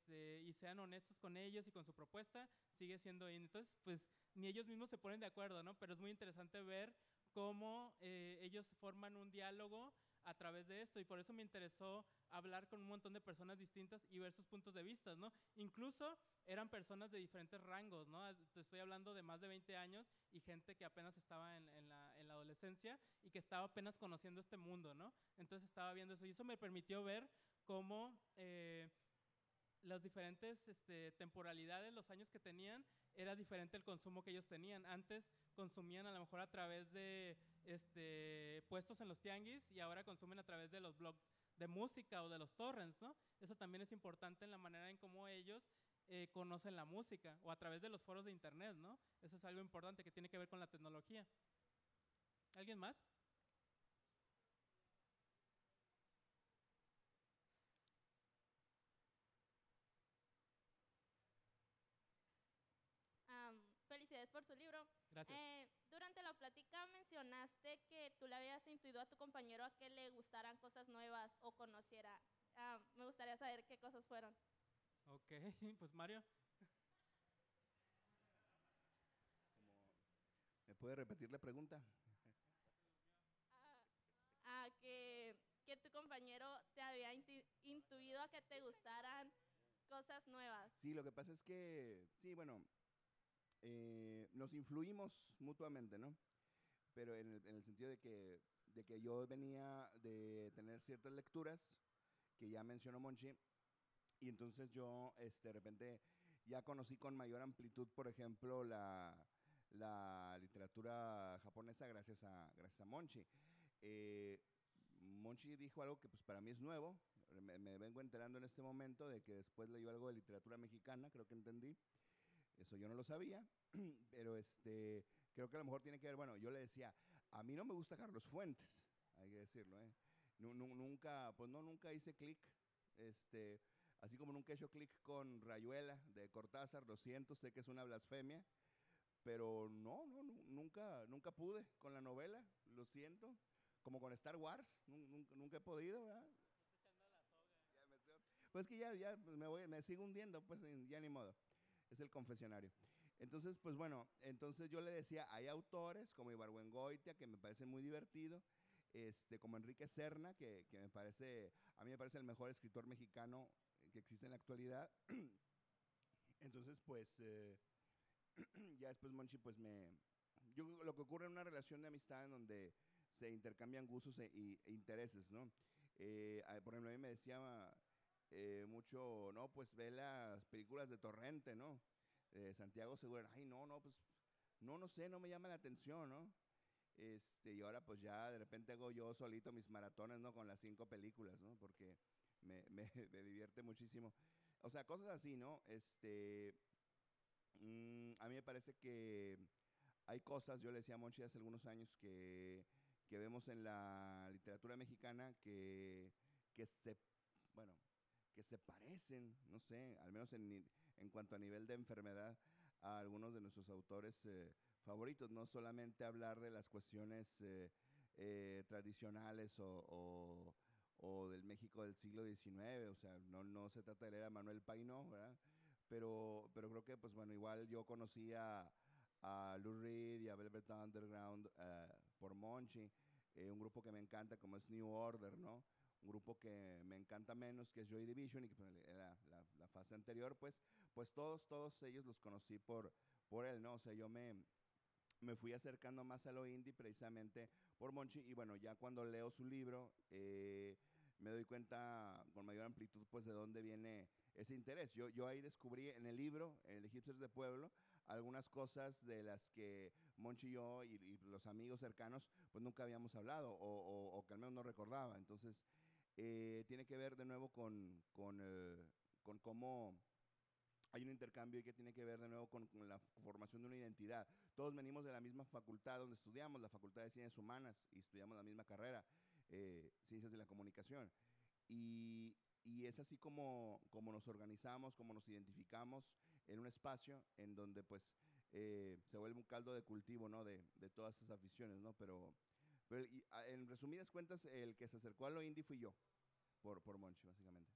y sean honestos con ellos y con su propuesta, sigue siendo indie. Entonces, pues, ni ellos mismos se ponen de acuerdo, ¿no? Pero es muy interesante ver cómo ellos forman un diálogo a través de esto y por eso me interesó hablar con un montón de personas distintas y ver sus puntos de vista, ¿no? Incluso eran personas de diferentes rangos, ¿no? Te estoy hablando de más de 20 años y gente que apenas estaba en la adolescencia y que estaba apenas conociendo este mundo, ¿no? Entonces estaba viendo eso y eso me permitió ver cómo las diferentes temporalidades, los años que tenían, era diferente el consumo que ellos tenían. Antes consumían a lo mejor a través de puestos en los tianguis y ahora consumen a través de los blogs de música o de los torrents, ¿no? Eso también es importante en la manera en cómo ellos conocen la música o a través de los foros de internet, ¿no? Eso es algo importante que tiene que ver con la tecnología. ¿Alguien más? Felicidades por su libro. Gracias. Durante la plática mencionaste que tú le habías intuido a tu compañero a que le gustaran cosas nuevas o conociera. Me gustaría saber qué cosas fueron. Ok, pues Mario. ¿Me puede repetir la pregunta? Que tu compañero te había intuido a que te gustaran cosas nuevas. Sí, lo que pasa es que, sí, bueno, nos influimos mutuamente, ¿no? Pero en el sentido de que yo venía de tener ciertas lecturas, que ya mencionó Monchi, y entonces yo de repente ya conocí con mayor amplitud, por ejemplo, la literatura japonesa gracias a Monchi. Monchi dijo algo que pues para mí es nuevo, me vengo enterando en este momento de que después leyó algo de literatura mexicana, creo que entendí. Eso yo no lo sabía, pero creo que a lo mejor tiene que ver, bueno, yo le decía, a mí no me gusta Carlos Fuentes, hay que decirlo, ¿eh? Nunca, pues no, nunca hice clic, así como nunca he hecho clic con Rayuela de Cortázar, lo siento, sé que es una blasfemia, pero nunca pude con la novela, lo siento, como con Star Wars, nunca he podido, ¿verdad? Pues que ya me sigo hundiendo, pues ya ni modo. Es el confesionario. Entonces, pues bueno, entonces yo le decía, hay autores como Ibargüengoitia que me parecen muy divertidos, como Enrique Serna, que a mí me parece el mejor escritor mexicano que existe en la actualidad. Entonces, pues, ya después Monchi, pues lo que ocurre en una relación de amistad en donde se intercambian gustos e intereses, ¿no? Por ejemplo, a mí me decía mucho, no, pues ve las películas de Torrente, ¿no? Santiago Segura, ay, pues, no sé, no me llama la atención, ¿no? Y ahora pues ya de repente hago yo solito mis maratones, ¿no? Con las 5 películas, ¿no? Porque me divierte muchísimo. O sea, cosas así, ¿no? A mí me parece que hay cosas, yo le decía a Monchi hace algunos años, que vemos en la literatura mexicana que se, bueno, que se parecen, no sé, al menos en cuanto a nivel de enfermedad, a algunos de nuestros autores favoritos. No solamente hablar de las cuestiones tradicionales o del México del siglo XIX, o sea, no se trata de leer a Manuel Painó, ¿verdad? Pero creo que, pues bueno, igual yo conocí a Lou Reed y a Velvet Underground por Monchi, un grupo que me encanta como es New Order, ¿no? Un grupo que me encanta menos, que es Joy Division, y que pues, la fase anterior, pues todos ellos los conocí por él, ¿no? O sea, yo me fui acercando más a lo indie precisamente por Monchi, y bueno, ya cuando leo su libro, me doy cuenta con mayor amplitud, pues, de dónde viene ese interés. Yo ahí descubrí en el libro, el de Hipsters de Pueblo, algunas cosas de las que Monchi y yo y los amigos cercanos, pues nunca habíamos hablado, o que al menos no recordaba. Entonces, tiene que ver de nuevo con cómo hay un intercambio y que tiene que ver de nuevo con la formación de una identidad. Todos venimos de la misma facultad donde estudiamos, la Facultad de Ciencias Humanas, y estudiamos la misma carrera, Ciencias de la Comunicación. Y es así como nos organizamos, como nos identificamos en un espacio en donde pues se vuelve un caldo de cultivo, ¿no? de todas esas aficiones, ¿no? En resumidas cuentas, el que se acercó a lo indie fui yo, por Monchi, básicamente.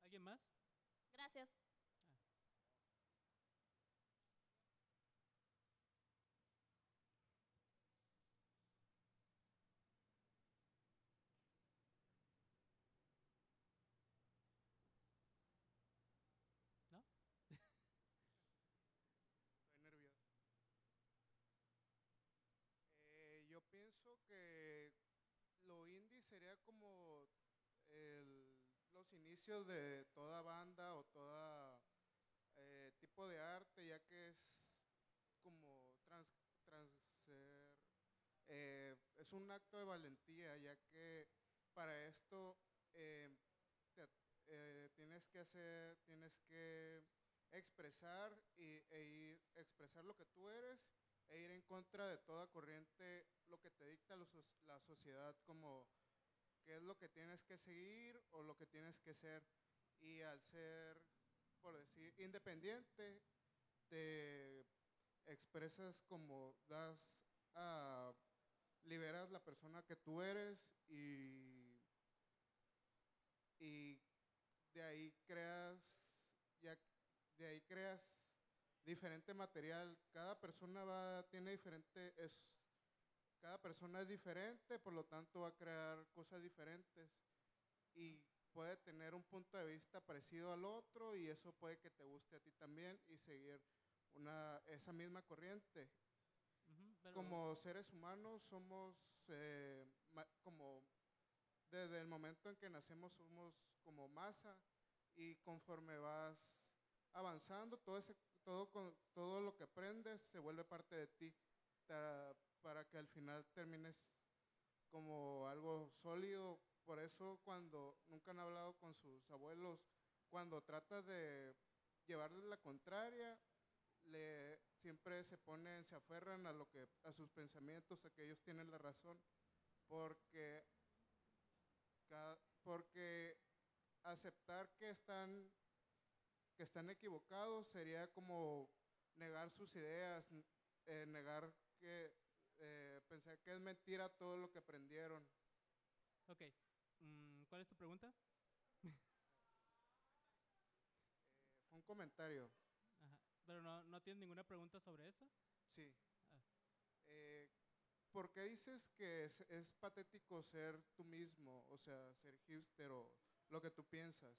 ¿Alguien más? Gracias. ¿No? Estoy nervioso. Yo pienso que lo indie sería como los inicios de toda banda o toda tipo de arte, ya que es como es un acto de valentía, ya que para esto tienes que expresar expresar lo que tú eres e ir en contra de toda corriente, lo que te dicta la sociedad, como qué es lo que tienes que seguir o lo que tienes que ser. Y al ser, por decir, independiente, te expresas como liberas la persona que tú eres y de ahí creas, ya, de ahí creas diferente material. Cada persona es diferente, por lo tanto va a crear cosas diferentes y puede tener un punto de vista parecido al otro, y eso puede que te guste a ti también y seguir esa misma corriente. Como seres humanos somos como desde el momento en que nacemos somos como masa, y conforme vas avanzando todo lo que aprendes se vuelve parte de ti para que al final termines como algo sólido. Por eso cuando nunca han hablado con sus abuelos, cuando tratas de llevarles la contraria, siempre se aferran a sus pensamientos, a que ellos tienen la razón, porque aceptar que están equivocados sería como negar sus ideas, negar que pensar que es mentira todo lo que aprendieron. Ok. ¿Cuál es tu pregunta? Fue un comentario. Ajá. ¿Pero no tienes ninguna pregunta sobre eso? Sí. Ah. ¿Por qué dices que es patético ser tú mismo, o sea, ser hipster o lo que tú piensas?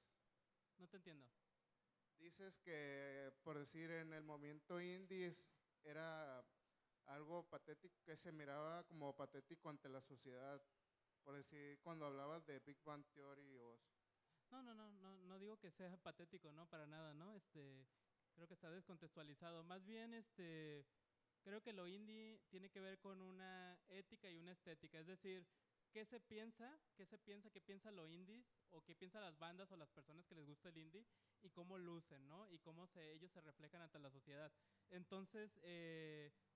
No te entiendo. Dices que, por decir, en el movimiento indies era algo patético, que se miraba como patético ante la sociedad. Por decir, cuando hablabas de Big Bang Theory o eso. No digo que sea patético, no, para nada, ¿no? Creo que está descontextualizado. Más bien, creo que lo indie tiene que ver con una ética y una estética. Es decir, qué piensa lo indies, o qué piensan las bandas o las personas que les gusta el indie, y cómo lucen, ¿no? Y cómo ellos se reflejan ante la sociedad. Entonces,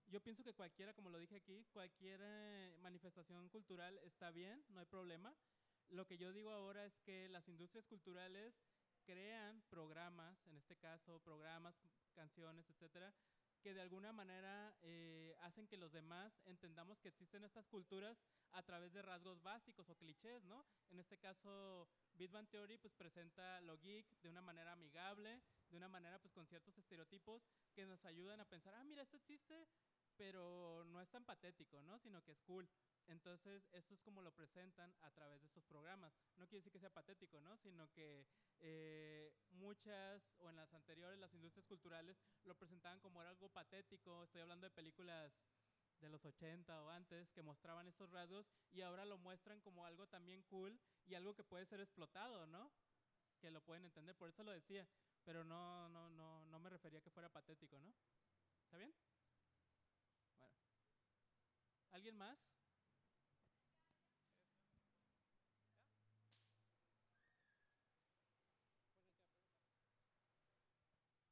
yo pienso que cualquiera, como lo dije aquí, cualquier manifestación cultural está bien, no hay problema. Lo que yo digo ahora es que las industrias culturales crean programas, en este caso, programas, canciones, etcétera, que de alguna manera hacen que los demás entendamos que existen estas culturas a través de rasgos básicos o clichés, ¿no? En este caso, Big Bang Theory pues presenta lo geek de una manera amigable, de una manera pues con ciertos estereotipos que nos ayudan a pensar, ah, mira, esto existe, pero no es tan patético, ¿no? Sino que es cool. Entonces, esto es como lo presentan a través de estos programas. No quiere decir que sea patético, ¿no? Sino que muchas, o en las anteriores, las industrias culturales lo presentaban como algo patético. Estoy hablando de películas de los 80 o antes que mostraban estos rasgos, y ahora lo muestran como algo también cool y algo que puede ser explotado, ¿no? Que lo pueden entender, por eso lo decía, pero no me refería a que fuera patético, ¿no? ¿Está bien? Bueno. ¿Alguien más?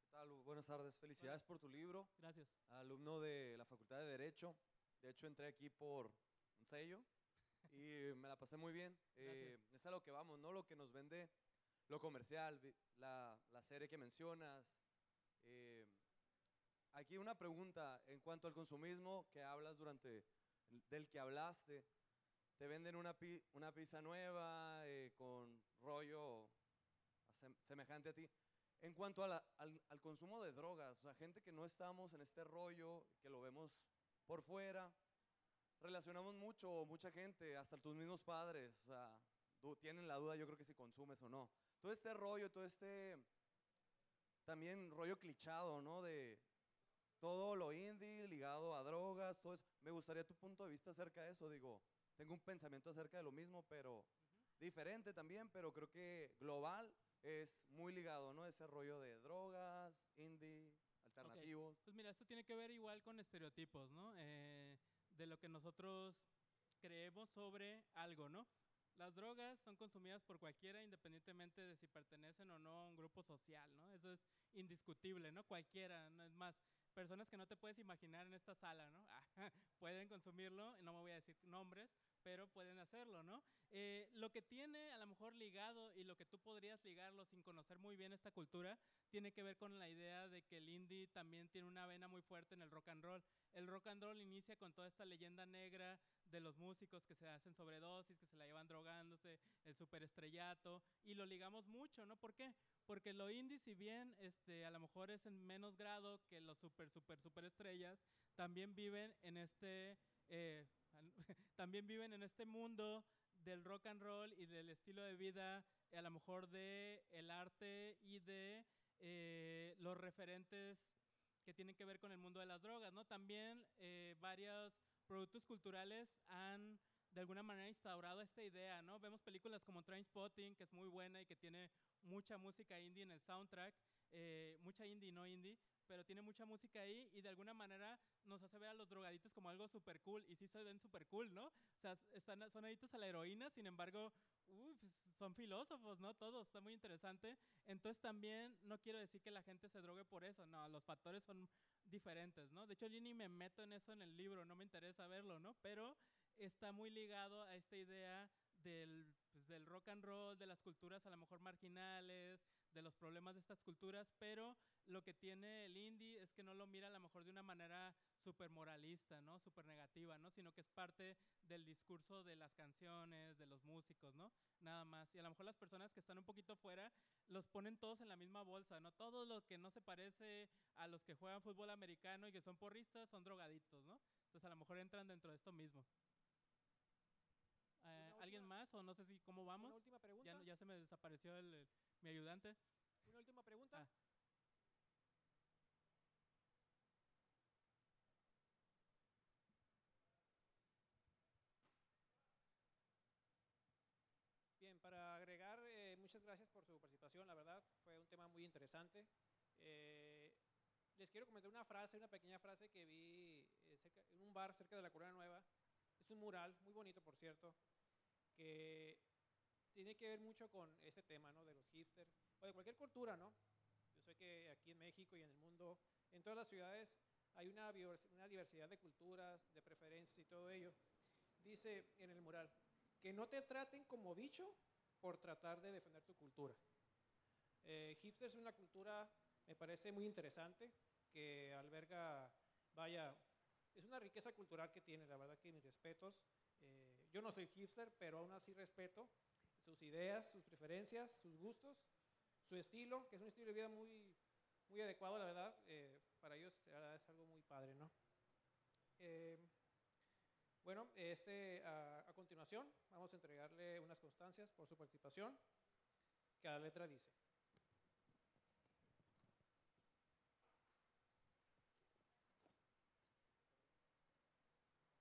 ¿Qué tal? Buenas tardes. Felicidades por tu libro. Gracias. Alumno de la Facultad de Derecho. De hecho, entré aquí por un sello y me la pasé muy bien. Es a lo que vamos, ¿no? Lo que nos vende lo comercial, la serie que mencionas. Aquí una pregunta en cuanto al consumismo que hablas del que hablaste. Te venden una pizza nueva con rollo semejante a ti. En cuanto al consumo de drogas, o sea, gente que no estamos en este rollo, que lo vemos por fuera, relacionamos mucha gente, hasta tus mismos padres, o sea, tienen la duda, yo creo que si consumes o no. Todo este rollo, también rollo clichado, ¿no? De todo lo indie ligado a drogas, todo eso. Me gustaría tu punto de vista acerca de eso, digo, tengo un pensamiento acerca de lo mismo, pero diferente también, pero creo que global es muy ligado, ¿no? Ese rollo de drogas, indie, alternativos. Okay. Pues mira, esto tiene que ver igual con estereotipos, ¿no? De lo que nosotros creemos sobre algo, ¿no? Las drogas son consumidas por cualquiera, independientemente de si pertenecen o no a un grupo social, ¿no? Eso es indiscutible, ¿no? Cualquiera, no es más. Personas que no te puedes imaginar en esta sala, ¿no? Pueden consumirlo, no me voy a decir nombres, pero pueden hacerlo, ¿no? Lo que tiene a lo mejor ligado, y lo que tú podrías ligarlo sin conocer muy bien esta cultura, tiene que ver con la idea de que el indie también tiene una vena muy fuerte en el rock and roll. El rock and roll inicia con toda esta leyenda negra de los músicos que se hacen sobredosis, que se la llevan drogándose, el superestrellato, y lo ligamos mucho, ¿no? ¿Por qué? Porque lo indie, si bien a lo mejor es en menos grado que los super estrellas, también viven en también viven en este mundo del rock and roll y del estilo de vida, a lo mejor de el arte y de los referentes que tienen que ver con el mundo de las drogas, ¿no? También varios productos culturales han de alguna manera instaurado esta idea, ¿no? Vemos películas como Trainspotting, que es muy buena y que tiene mucha música indie en el soundtrack, mucha indie, no indie, pero tiene mucha música ahí, y de alguna manera nos hace ver a los drogaditos como algo super cool, y sí se ven super cool, ¿no? O sea, son adictos a la heroína, sin embargo, pues son filósofos, ¿no? Todo está muy interesante. Entonces también no quiero decir que la gente se drogue por eso, no, los factores son diferentes, ¿no? De hecho, yo ni me meto en eso en el libro, no me interesa verlo, ¿no? Pero está muy ligado a esta idea del rock and roll, de las culturas a lo mejor marginales, de los problemas de estas culturas, pero lo que tiene el indie es que no lo mira a lo mejor de una manera súper moralista, ¿no? Súper negativa, ¿no? Sino que es parte del discurso de las canciones, de los músicos, ¿no? Nada más. Y a lo mejor las personas que están un poquito fuera los ponen todos en la misma bolsa, ¿no? Todo lo que no se parece a los que juegan fútbol americano y que son porristas son drogaditos, ¿no? Entonces a lo mejor entran dentro de esto mismo. ¿Alguien más? O no sé si cómo vamos. Una última pregunta. Ya se me desapareció mi ayudante. Una última pregunta. Bien, para agregar, muchas gracias por su participación, la verdad, fue un tema muy interesante. Les quiero comentar una pequeña frase que vi en un bar cerca de la Colonia Nueva. Es un mural, muy bonito por cierto, que tiene que ver mucho con ese tema, ¿no? De los hipsters, o de cualquier cultura, ¿no? Yo sé que aquí en México y en el mundo, en todas las ciudades, hay una diversidad de culturas, de preferencias y todo ello. Dice en el mural, que no te traten como bicho por tratar de defender tu cultura. Hipster es una cultura, me parece muy interesante, que alberga, vaya, es una riqueza cultural que tiene, la verdad que mis respetos. Yo no soy hipster, pero aún así respeto sus ideas, sus preferencias, sus gustos, su estilo, que es un estilo de vida muy, muy adecuado, la verdad. Para ellos la verdad, es algo muy padre, ¿no? Bueno, a continuación vamos a entregarle unas constancias por su participación, que la letra dice.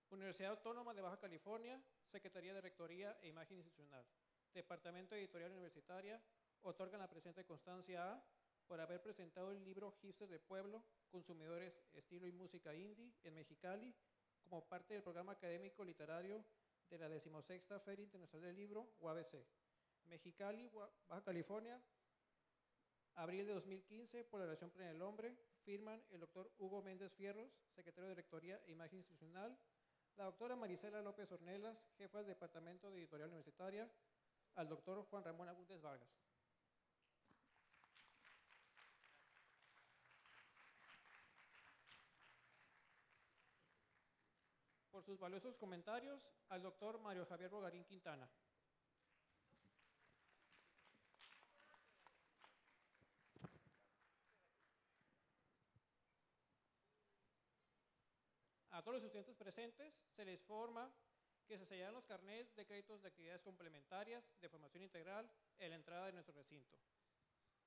Universidad Autónoma de Baja California, Secretaría de Rectoría e Imagen Institucional, Departamento Editorial Universitaria, otorgan la presente constancia a por haber presentado el libro Hipsters de Pueblo, Consumidores, Estilo y Música Indie en Mexicali, como parte del programa académico literario de la 16ª Feria Internacional del Libro, UABC. Mexicali, Baja California, abril de 2015, por la Relación Plena del Hombre, firman el doctor Hugo Méndez Fierros, secretario de Rectoría e Imagen Institucional, la doctora Marisela López Ornelas, jefa del Departamento de Editorial Universitaria, al doctor Juan Ramón Agúndez Vargas. Por sus valiosos comentarios, al doctor Mario Javier Bogarín Quintana. A todos los estudiantes presentes se les informa que se sellarán los carnets de créditos de actividades complementarias de formación integral en la entrada de nuestro recinto.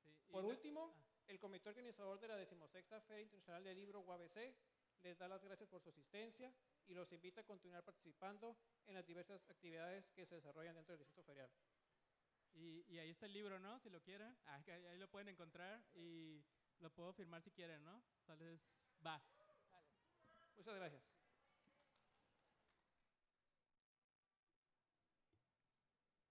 Sí, por último, el comité organizador de la 16ª Feria Internacional del Libro UABC les da las gracias por su asistencia y los invita a continuar participando en las diversas actividades que se desarrollan dentro del recinto ferial. Y ahí está el libro, ¿no? Si lo quieren, ahí lo pueden encontrar y lo puedo firmar si quieren, ¿no? Sales, va. Muchas gracias.